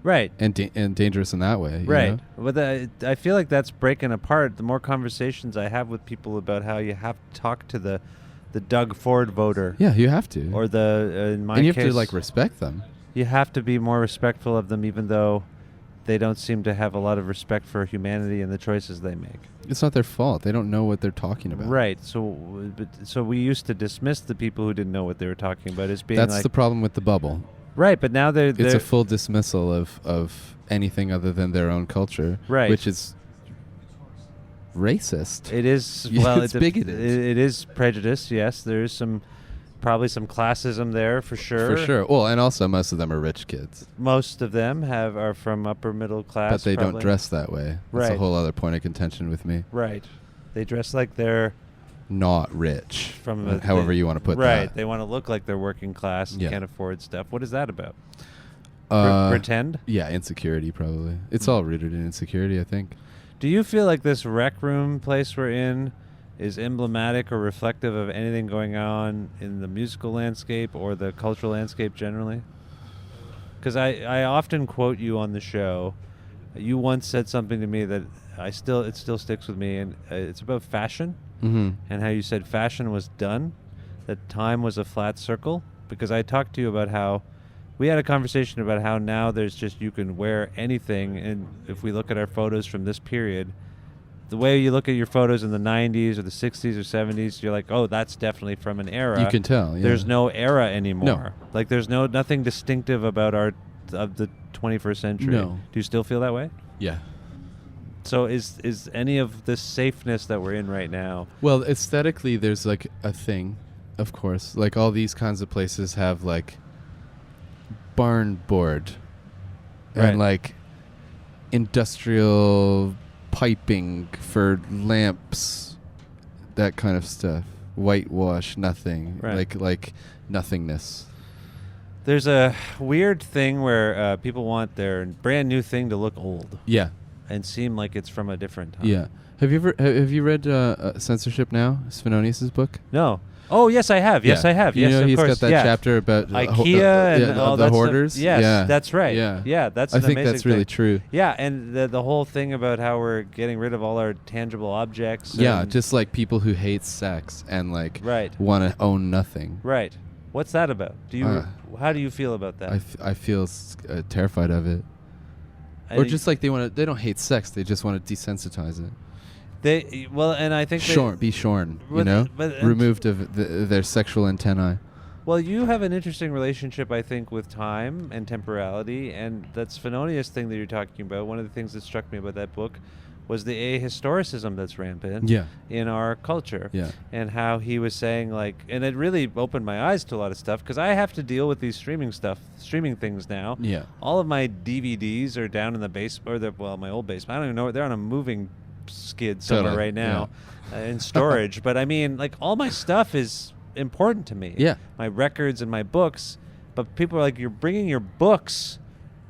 Right. And dangerous in that way. Right. You know? But I feel like that's breaking apart. The more conversations I have with people about how you have to talk to the Doug Ford voter. Yeah, you have to. Or in my case. And you have to like respect them. You have to be more respectful of them, even though they don't seem to have a lot of respect for humanity and the choices they make. It's not their fault. They don't know what they're talking about. Right. So we used to dismiss the people who didn't know what they were talking about as being That's the problem with the bubble. Right, but now they're it's a full dismissal of anything other than their own culture. Right. Which is racist. It is. Well, it's bigoted. It is prejudice. Yes, there is probably some classism there for sure. For sure. Well, and also most of them are rich kids. Most of them are from upper middle class. But they don't dress that way. That's a whole other point of contention with me. Right. They dress like they're not rich. However you want to put that. Right. They want to look like they're working class and can't afford stuff. What is that about? Pretend? Yeah, insecurity probably. It's all rooted in insecurity, I think. Do you feel like this rec room place we're in is emblematic or reflective of anything going on in the musical landscape or the cultural landscape generally? Because I often quote you on the show. You once said something to me that it still sticks with me, and it's about fashion. Mm-hmm. And how you said fashion was done, that time was a flat circle. Because I talked to you about how we had a conversation about how now there's just you can wear anything, and if we look at our photos from this period, the way you look at your photos in the 90s or the 60s or 70s, you're like, oh, that's definitely from an era. You can tell. Yeah. There's no era anymore. No. Like there's nothing distinctive about art of the 21st century. No. Do you still feel that way? Yeah. So is any of this safeness that we're in right now? Well, aesthetically, there's like a thing, of course. Like all these kinds of places have like barn board and like industrial piping for lamps, that kind of stuff. Whitewash, nothing. Like nothingness. There's a weird thing where people want their brand new thing to look old. Yeah. And seem like it's from a different time. Yeah. Have you read Censorship Now, Svenonius's book? No. Oh, yes, I have. Yes, I have. You yes, know, of he's course. got that chapter about IKEA and all the that hoarders. Stuff. Yes, yeah. that's right. Yeah, that's I an think amazing that's really thing. true. Yeah, and the whole thing about how we're getting rid of all our tangible objects. Yeah, just like people who hate sex and like want to own nothing. Right. What's that about? How do you feel about that? I feel terrified of it. Or just like they don't hate sex, they just want to desensitize it. And I think be shorn, you know, removed of their sexual antennae. Well, you have an interesting relationship, I think, with time and temporality, and that Svenonius thing that you're talking about. One of the things that struck me about that book was the ahistoricism that's rampant in our culture, and how he was saying and it really opened my eyes to a lot of stuff because I have to deal with these streaming things now. Yeah, all of my DVDs are down in the basement, my old basement. I don't even know, they're on a moving skid somewhere right now in storage. But I mean, all my stuff is important to me. Yeah, my records and my books. But people are like, you're bringing your books.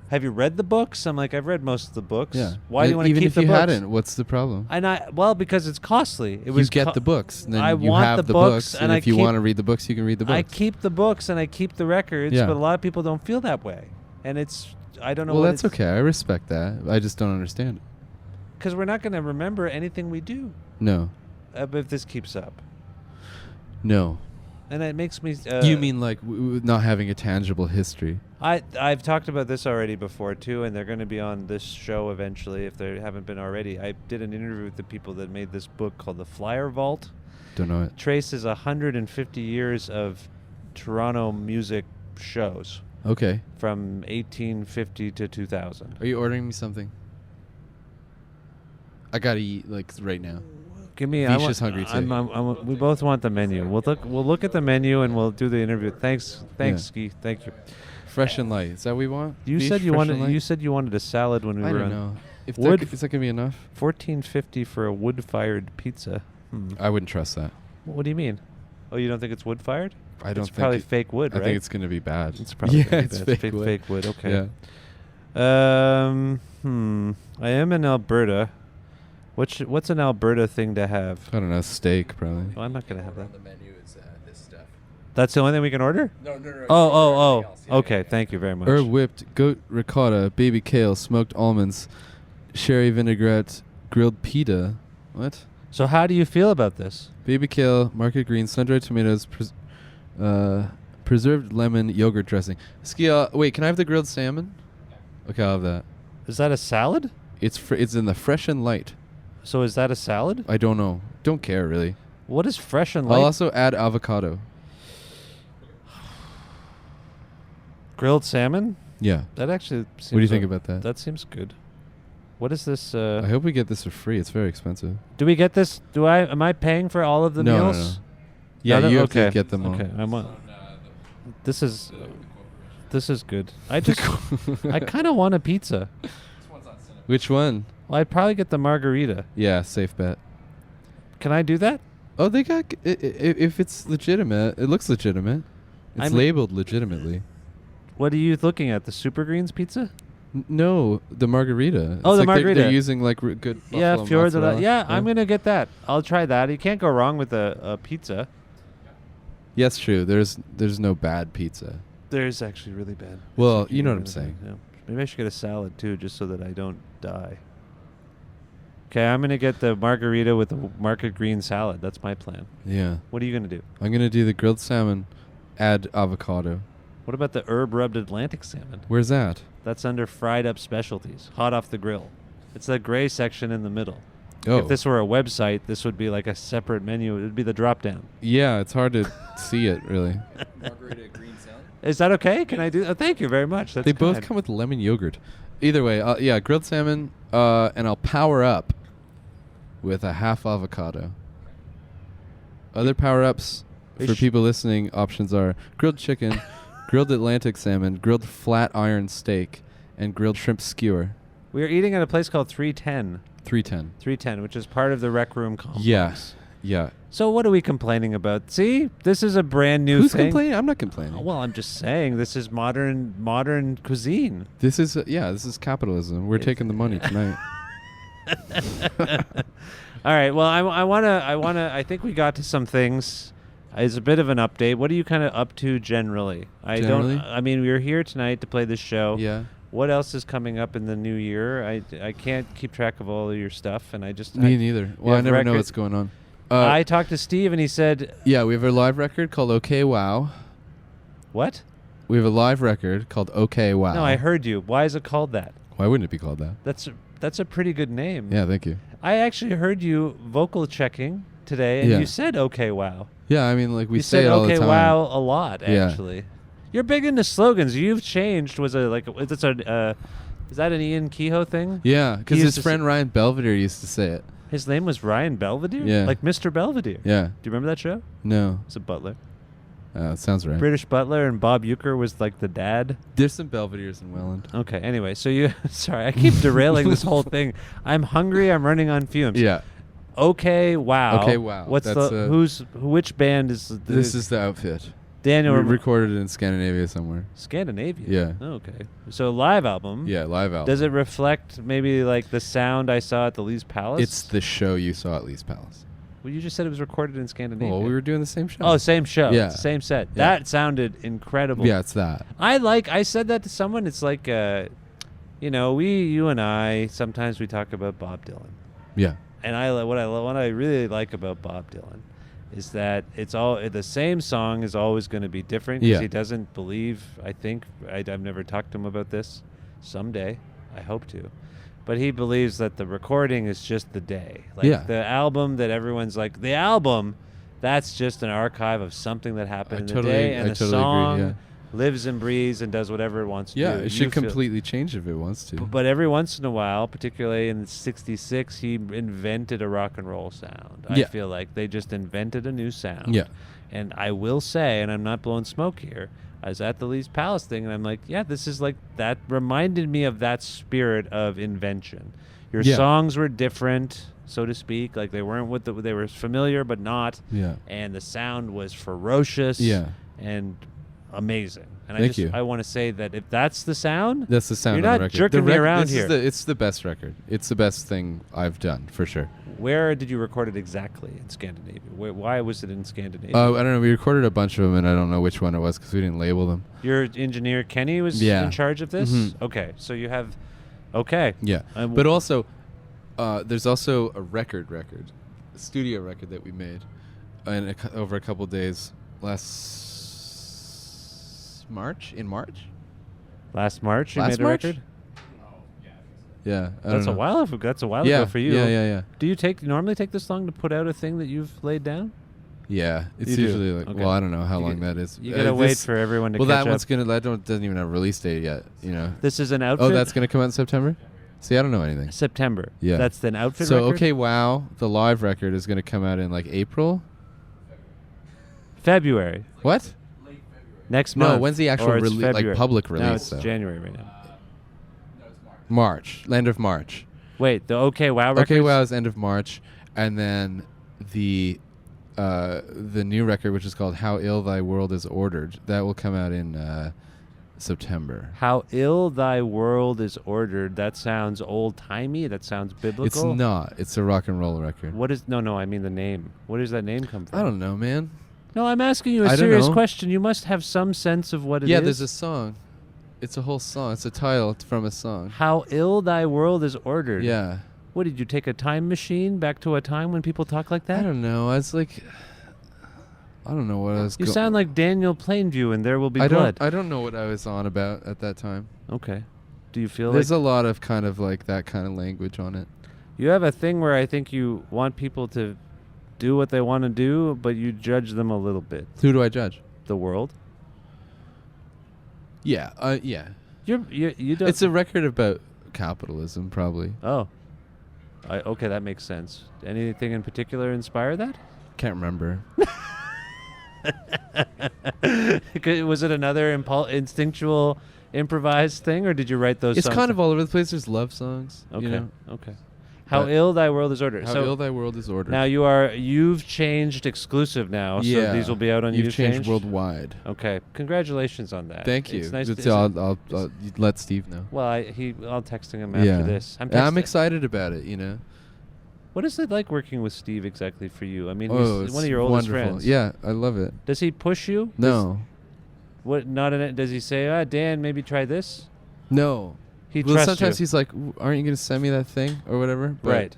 Have you read the books? I'm like, I've read most of the books. Yeah. Why do you want to keep the books? Even if you hadn't, what's the problem? Because it's costly. You get the books. And then I you want have the books. And if you want to read the books, you can read the books. I keep the books and I keep the records, but a lot of people don't feel that way. And I don't know. Well, that's okay. I respect that. I just don't understand it. Because we're not going to remember anything we do. No. If this keeps up. No. And it makes me... you mean not having a tangible history? I've talked about this already before, too, and they're going to be on this show eventually, if they haven't been already. I did an interview with the people that made this book called The Flyer Vault. Don't know it. Traces 150 years of Toronto music shows. Okay. From 1850 to 2000. Are you ordering me something? I gotta eat right now. Give me. Visha's hungry too. We both want the menu. We'll look at the menu and we'll do the interview. Thanks, Ski. Thank you. Fresh and light. Is that what we want? You Beef, said you fresh wanted. and light? You said you wanted a salad when we I were don't on. know. If Wood- is that gonna be enough? $14.50 for a wood-fired pizza. I wouldn't trust that. What do you mean? Oh, you don't think it's wood-fired? I don't It's think probably fake wood, I right? think it's gonna be bad. It's probably yeah, it's bad. fake wood. Fake wood. Okay. Yeah. I am in Alberta. What's an Alberta thing to have? I don't know. Steak probably. Well, I'm not gonna have that. The menu is this stuff. That's the only thing we can order? No. Oh. Okay. Thank you very much. Herb whipped goat ricotta, baby kale, smoked almonds, sherry vinaigrette, grilled pita. What? So how do you feel about this? Baby kale, market greens, sun-dried tomatoes, preserved lemon, yogurt dressing. Wait, can I have the grilled salmon? Okay, I'll have that. Is that a salad? It's in the fresh and light. So is that a salad? I don't know. Don't care really. What is fresh and light? I'll also add avocado. Grilled salmon? Yeah. That actually seems... What do you think about that? That seems good. What is this? I hope we get this for free. It's very expensive. Do we get this? Am I paying for all of the No, meals? no. Yeah, No, you have okay. to get them all. Okay, This is good. I kind of want a pizza. Which one? Well, I'd probably get the margarita. Yeah, safe bet. Can I do that? Oh, they got... if it's legitimate, it looks legitimate. It's labeled legitimately. What are you looking at? The Super Greens pizza? No, the margarita. Oh, It's the like margarita. They're using like good Yeah, buffalo Fior de la... mozzarella. Yeah, I'm going to get that. I'll try that. You can't go wrong with a pizza. Yes, true. There's no bad pizza. There's actually really bad. Well, It's you know what I'm really saying. bad, yeah. Maybe I should get a salad too, just so that I don't die. Okay, I'm going to get the margarita with the market green salad. That's my plan. Yeah. What are you going to do? I'm going to do the grilled salmon, add avocado. What about the herb-rubbed Atlantic salmon? Where's that? That's under fried up specialties, hot off the grill. It's the gray section in the middle. Oh. If this were a website, this would be like a separate menu. It would be the drop-down. Yeah, it's hard to see it, really. Margarita green salad. Is that okay? Can I do that? Thank you very much. That's They both kind. come with lemon yogurt. Either way, yeah, grilled salmon, and I'll power up with a half avocado. Other power-ups for people listening, options are grilled chicken, grilled Atlantic salmon, grilled flat iron steak, and grilled shrimp skewer. We are eating at a place called 310. 310. 310, which is part of the Rec Room complex. Yes. Yeah. So what are we complaining about? See, this is a brand new Who's thing. complaining? I'm not complaining. Well, I'm just saying this is modern cuisine. This is this is capitalism. We're taking the money tonight. All right. Well, I think we got to some things. It's a bit of an update. What are you kind of up to generally? Generally? I mean, we're here tonight to play this show. Yeah. What else is coming up in the new year? I can't keep track of all of your stuff, and Me neither. Well, I have never know record- what's going on. I talked to Steve, and he said, Yeah, we have a live record called OK Wow. "What? We have a live record called OK Wow. No, I heard you. Why is it called that? Why wouldn't it be called that? That's a pretty good name. Yeah, thank you. I actually heard you vocal checking today, and Yeah. you said "Okay, wow." Yeah, I mean, like we You say said it all "Okay, the time. wow" a lot, Yeah. actually. You're big into slogans. You've changed. Is that an Ian Kehoe thing? Yeah, because He his used to friend Ryan Belvedere used to say it. His name was Ryan Belvedere? Yeah. Like Mr. Belvedere. Yeah. Do you remember that show? No. It's a butler. It sounds right. British butler, and Bob Euchre was like the dad. There's some Belvederes in Welland. Okay, anyway, so you... Sorry, I keep derailing this whole thing. I'm hungry. I'm running on fumes. Yeah. Okay, wow. Okay, wow. What's That's which band is... This is the outfit. Daniel... We recorded it in Scandinavia somewhere. Scandinavia? Yeah. Oh, okay. So live album. Yeah, live album. Does it reflect maybe like the sound I saw at the Lee's Palace? It's the show you saw at Lee's Palace. Well, you just said it was recorded in Scandinavia. Well, we were doing the same show. Oh, same show. Yeah. Same set. Yeah. That sounded incredible. Yeah, it's that. I said that to someone. It's like, you and I, sometimes we talk about Bob Dylan. Yeah. And what I really like about Bob Dylan is that it's all the same song is always going to be different because Yeah. he doesn't believe. I think I've never talked to him about this. Someday, I hope to, but he believes that the recording is just the day. Like Yeah. the album that everyone's like the album. That's just an archive of something that happened in the day, and I the totally song. agree. Yeah. lives and breathes and does whatever it wants to Yeah, do. it You should feel- completely change if it wants to. But every once in a while, particularly in '66, he invented a rock and roll sound. I Yeah. feel like they just invented a new sound. Yeah. And I will say, and I'm not blowing smoke here, I was at the Lee's Palace thing, and I'm like, yeah, this is like, that reminded me of that spirit of invention. Your Yeah. songs were different, so to speak. Like, they weren't they were familiar, but not. Yeah. And the sound was ferocious. Yeah. And amazing. And Thank you. I want to say that if that's the sound, That's the sound You're of not the record. jerking me around this here. Is it's the best record. It's the best thing I've done, for sure. where did you record it exactly in Scandinavia? Why was it in Scandinavia? I don't know. We recorded a bunch of them, and I don't know which one it was because we didn't label them. Your engineer, Kenny, was Yeah. in charge of this? Mhm. Okay, so you have... Okay. Yeah. Um, But also, there's also a a studio record that we made over a couple days in March. Last March you Last made a March? record? Yeah. I That's don't a know. while ago. That's a while Yeah, ago for you. Yeah. Do you normally take this long to put out a thing that you've laid down? Yeah. It's You do? usually like, Okay. well, I don't know how You long get- that is. You gotta wait this- for everyone to Well, catch that one's up. doesn't even have a release date yet. You know. This is an outfit? Oh, that's gonna come out in September. See, I don't know anything. September. Yeah. That's an outfit So record? okay, wow, the live record is gonna come out in like April. February. What? Next No, month. when's the actual Or it's like public release? No, it's though? January right now. March, end of March. Wait, the OK Wow record? Okay, wow is end of March, and then the new record, which is called "How Ill Thy World Is Ordered," that will come out in September. How Ill Thy World Is Ordered. That sounds old-timey. That sounds biblical. It's not. It's a rock and roll record. What is... No, I mean the name. Where does that name come from? I don't know, man. No, I'm asking you I a don't serious know. question. You must have some sense of what it is. Yeah, there's a song. It's a whole song. It's a title from a song. How Ill Thy World Is Ordered. Yeah. What, did you take a time machine back to a time when people talk like that? I don't know. I was like, I don't know what I was. You sound like Daniel Plainview in There Will Be I Blood. don't. I don't know what I was on about at that time. Okay. Do you feel There's like a lot of kind of like that kind of language on it. you have a thing where I think you want people to do what they want to do, but you judge them a little bit? Who do I judge? The world? Yeah. Yeah. You don't... It's a record about capitalism, probably. Oh. Okay, that makes sense. Anything in particular inspire that? Can't remember. Was it another instinctual, improvised thing, or did you write those It's songs? kind of all over the place. There's love songs. Okay. You know? Okay. How But Ill Thy World Is Ordered. How so Ill Thy World Is Ordered. now you've changed exclusive now, yeah. so these will be out on You've You've changed worldwide. Okay. Congratulations on that. Thank you. It's nice It's- to, I'll let Steve know. well, I'll text him after Yeah. this. I'm texting- excited about it. You know. What is it like working with Steve exactly for you? I mean, Oh, he's it's one of your oldest wonderful. friends. Yeah, I love it. Does he push you? No. Does he say, Dan, maybe try this? No. He Well, trusts sometimes you. he's like, aren't you going to send me that thing or whatever? But Right.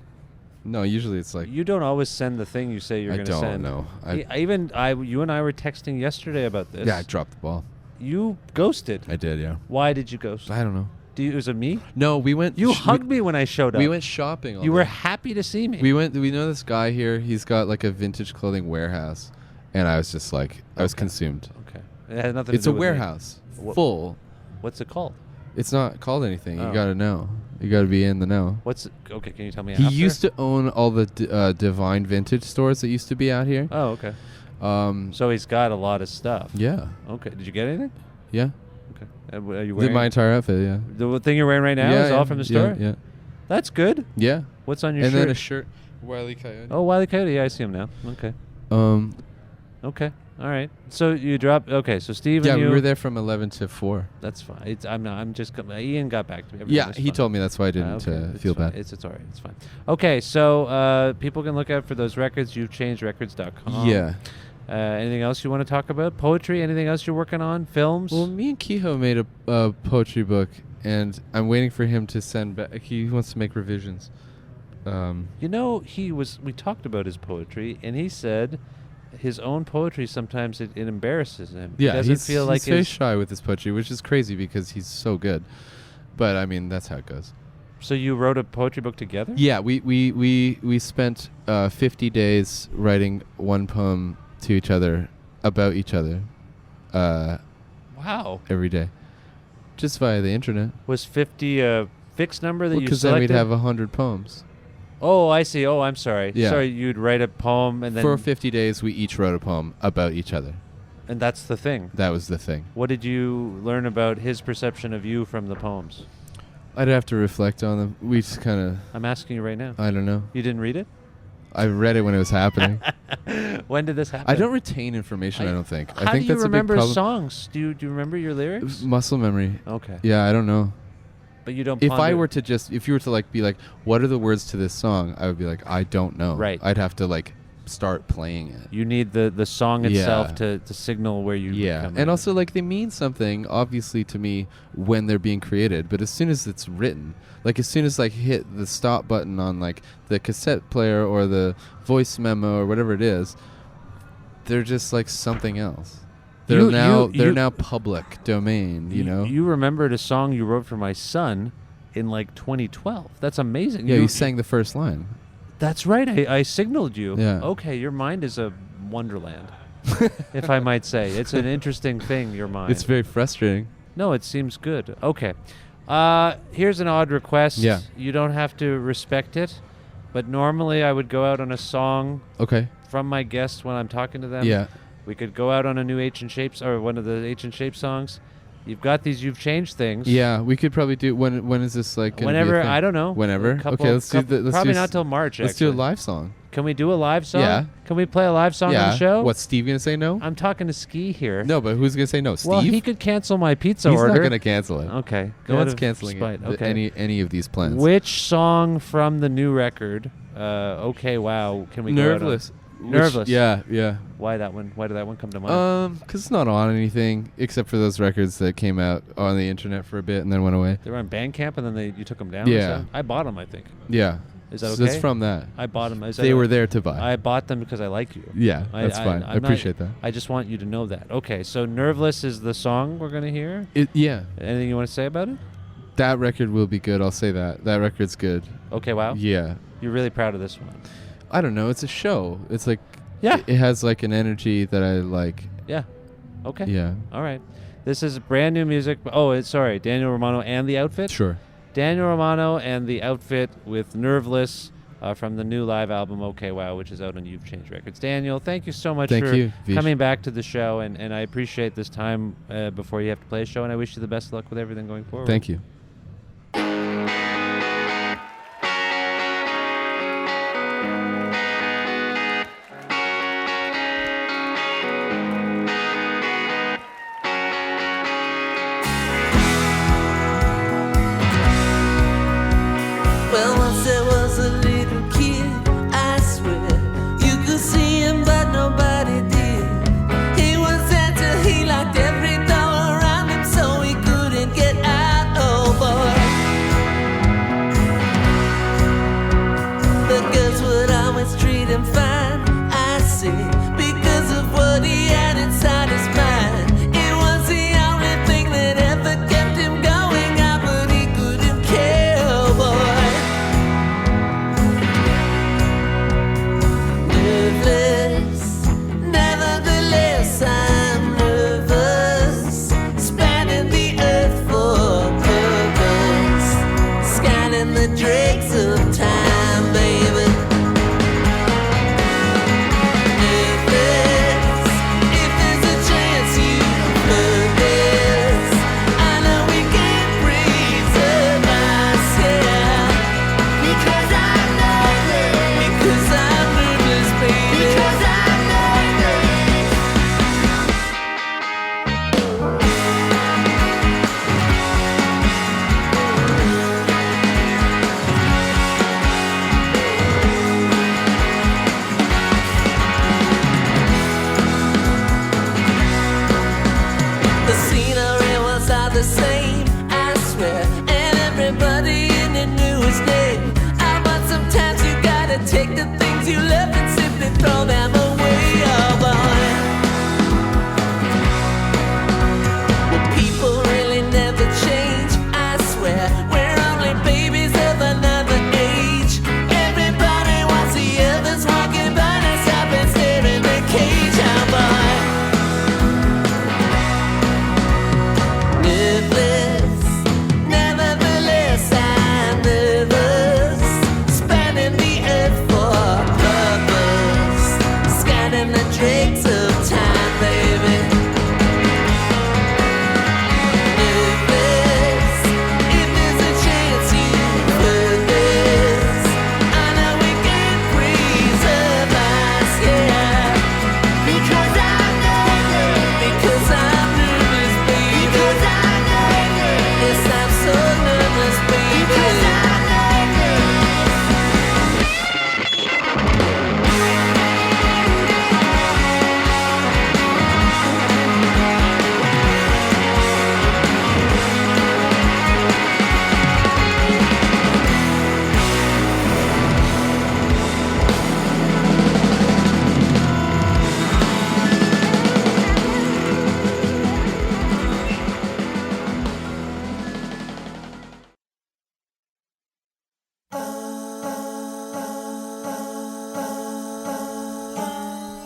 No, usually it's like, You don't always send the thing you say you're I going to don't send. know. You and I were texting yesterday about this. Yeah, I dropped the ball. You ghosted. I did, yeah. Why did you ghost? I don't know. Was it me? No, we went. You hugged me when I showed up. We went shopping. All You were day. happy to see me. We know this guy here. He's got like a vintage clothing warehouse, and I was just like, I was consumed. Okay. It had nothing It's to a do with me. warehouse full. What's it called? It's not called anything. Oh. You got to know. You got to be in the know. Okay, can you tell me He after? used to own all the Divine Vintage stores that used to be out here. Oh, okay. So He's got a lot of stuff. yeah, Okay. Did you get anything? yeah. Okay. Are you Did wearing my entire outfit, yeah. the thing you're wearing right now? Yeah, Is yeah, all from the store? Yeah, That's good. yeah. What's on your And shirt? then a shirt. Wile E. Coyote. Oh, Wile E. Coyote. Yeah, I see him now. Okay. Okay. All right. So you dropped. Okay. So Steve Yeah, and we you. were there from 11 to 4. That's fine. I'm just. Ian got back to me. Everything Yeah, was he fine. told me that's why I didn't Okay, it's feel fine. bad. It's all right. It's fine. Okay. So people can look out for those records. You've changed records.com. Yeah. Anything else you want to talk about? Poetry? Anything else you're working on? Films? Well, me and Kehoe made a poetry book, and I'm waiting for him to send back. He wants to make revisions. You know, we talked about his poetry, and he said his own poetry sometimes it embarrasses him. Yeah, he doesn't he's, feel like he's very his, shy with his poetry, which is crazy because he's so good. But I mean, that's how it goes. So you wrote a poetry book together? Yeah, we spent 50 days writing one poem to each other about each other. Wow, Wow. every day, just via the internet. Was 50 a fixed number that you Because then selected? we'd have 100 poems. Oh, I see. Oh, I'm sorry. Yeah. Sorry, you'd write a poem and then... For 50 days, we each wrote a poem about each other. And that's the thing. That was the thing. What did you learn about his perception of you from the poems? I'd have to reflect on them. We just kind of, I'm asking you right now. I don't know. You didn't read it? I read it when it was happening. When did this happen? I don't retain information, I don't think. How I think do you that's remember a big problem. songs? Do you remember your lyrics? Muscle memory. Okay. Yeah, I don't know. But you don't If I ponder- were to just, if you were to like be like, what are the words to this song? I would be like, I don't know. Right. I'd have to like start playing it. You need the song itself Yeah. to signal where you Yeah, come in. and also like they mean something obviously to me when they're being created, but as soon as it's written, like as soon as like hit the stop button on like the cassette player or the voice memo or whatever it is, they're just like something else. They're now public domain, you know. You remembered a song you wrote for my son in like 2012. That's amazing. Yeah, you sang the first line. That's right. I signaled you. Yeah. Okay, your mind is a wonderland, if I might say. It's an interesting thing, your mind. It's very frustrating. No, it seems good. Okay. Here's an odd request. Yeah. You don't have to respect it, but normally I would go out on a song Okay. from my guests when I'm talking to them. Yeah. We could go out on a new Ancient Shapes or one of the Ancient Shapes songs. You've got these You've Changed things. Yeah, we could probably do when is this like gonna be a Whenever, thing? I don't know. Whenever. Couple- Okay, let's do couple- the let's probably do not till March, Let's do a actually. live song. Can we do a live song? Yeah. Can we play a live song yeah. on the show? What's Steve gonna say no? I'm talking to Ski here. No, but who's gonna say no? Steve? Well, he could cancel my pizza He's order. not gonna cancel it. Okay. No out one's of canceling spite. it. Okay. Any of these plans. Which song from the new record? Okay, wow. Can we go out on? Nerveless. Nerveless. Yeah. Why that one? Why did that one come to mind? Because it's not on anything except for those records that came out on the internet for a bit and then went away. They were on Bandcamp and then you took them down. or Yeah. something? I bought them, I think. Yeah. Is that So okay? that's from that. I bought them. They were there to buy. I bought them because I like you. Yeah, that's fine. I I'm not- appreciate that. I just want you to know that. Okay, so Nerveless is the song we're going to hear. Yeah. Anything you want to say about it? That record will be good. I'll say that. That record's good. Okay, wow. Yeah. You're really proud of this one. I don't know. It's a show. It's like Yeah. It has like an energy that I like. Yeah. Okay. Yeah. All right. This is brand new music. Oh, sorry. Daniel Romano and the Outfit. Sure. Daniel Romano and the Outfit with Nerveless from the new live album Okay Wow, which is out on You've Changed Records. Daniel, thank you so much Thank for you, Vish. coming back to the show, and I appreciate this time before you have to play a show, and I wish you the best of luck with everything going forward. Thank you. Well, once there was a little kid, I swear, you could see him, but nobody did. He was Santa, he locked every door around him so he couldn't get out. Oh,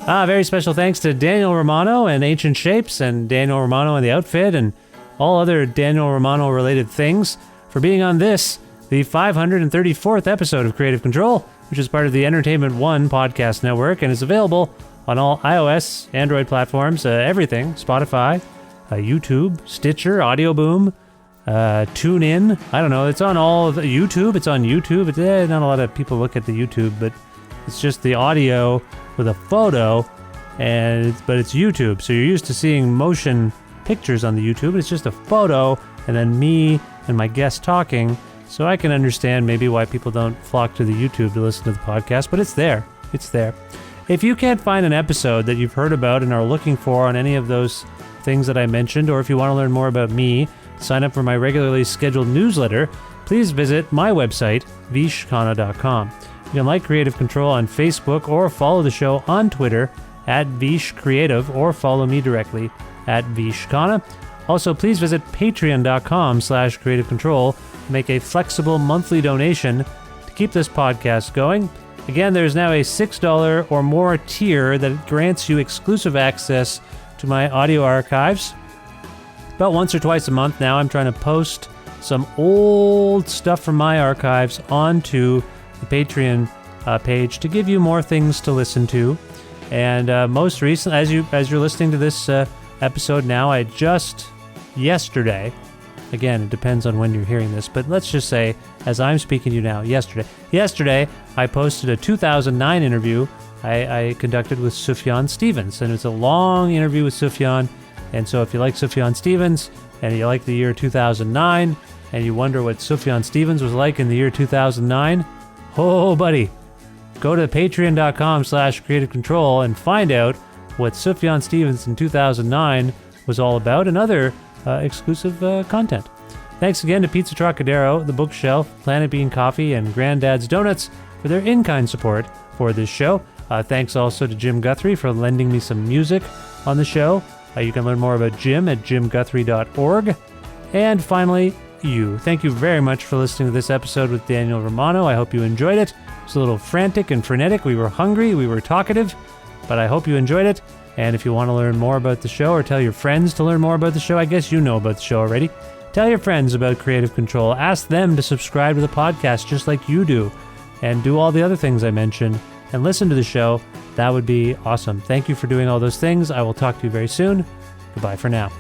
Very special thanks to Daniel Romano and Ancient Shapes and Daniel Romano and the Outfit and all other Daniel Romano related things for being on this, the 534th episode of Creative Control, which is part of the Entertainment One podcast network and is available on all iOS, Android platforms, everything, Spotify, YouTube, Stitcher, Audio Boom, TuneIn. I don't know. It's on all of the YouTube. It's on YouTube. Not a lot of people look at the YouTube, but it's just the audio with a photo, but it's YouTube. So you're used to seeing motion pictures on the YouTube. It's just a photo and then me and my guest talking. So I can understand maybe why people don't flock to the YouTube to listen to the podcast, but it's there. It's there. If you can't find an episode that you've heard about and are looking for on any of those things that I mentioned, or if you want to learn more about me, sign up for my regularly scheduled newsletter, please visit my website, vishkhanna.com. You can like Creative Control on Facebook or follow the show on Twitter at vishcreative or follow me directly at vishkhanna. Also, please visit patreon.com/creativecontrol to make a flexible monthly donation to keep this podcast going. Again, there's now a $6 or more tier that grants you exclusive access to my audio archives. About once or twice a month now, I'm trying to post some old stuff from my archives onto the Patreon page to give you more things to listen to. And most recently, as you're listening to this episode now, I just yesterday, again, it depends on when you're hearing this, but let's just say, as I'm speaking to you now, yesterday I posted a 2009 interview I conducted with Sufjan Stevens, and it's a long interview with Sufjan. And so if you like Sufjan Stevens and you like the year 2009 and you wonder what Sufjan Stevens was like in the year 2009, oh, buddy, go to patreon.com/creativecontrol and find out what Sufjan Stevens in 2009 was all about and other exclusive content. Thanks again to Pizza Trokadero, The Bookshelf, Planet Bean Coffee, and Grandad's Donuts for their in-kind support for this show. Thanks also to Jim Guthrie for lending me some music on the show. You can learn more about Jim at jimguthrie.org. And finally, you. Thank you very much for listening to this episode with Daniel Romano. I hope you enjoyed it. It was a little frantic and frenetic. We were hungry. We were talkative. But I hope you enjoyed it. And if you want to learn more about the show or tell your friends to learn more about the show, I guess you know about the show already. Tell your friends about Creative Control. Ask them to subscribe to the podcast just like you do. And do all the other things I mentioned. And listen to the show. That would be awesome. Thank you for doing all those things. I will talk to you very soon. Goodbye for now.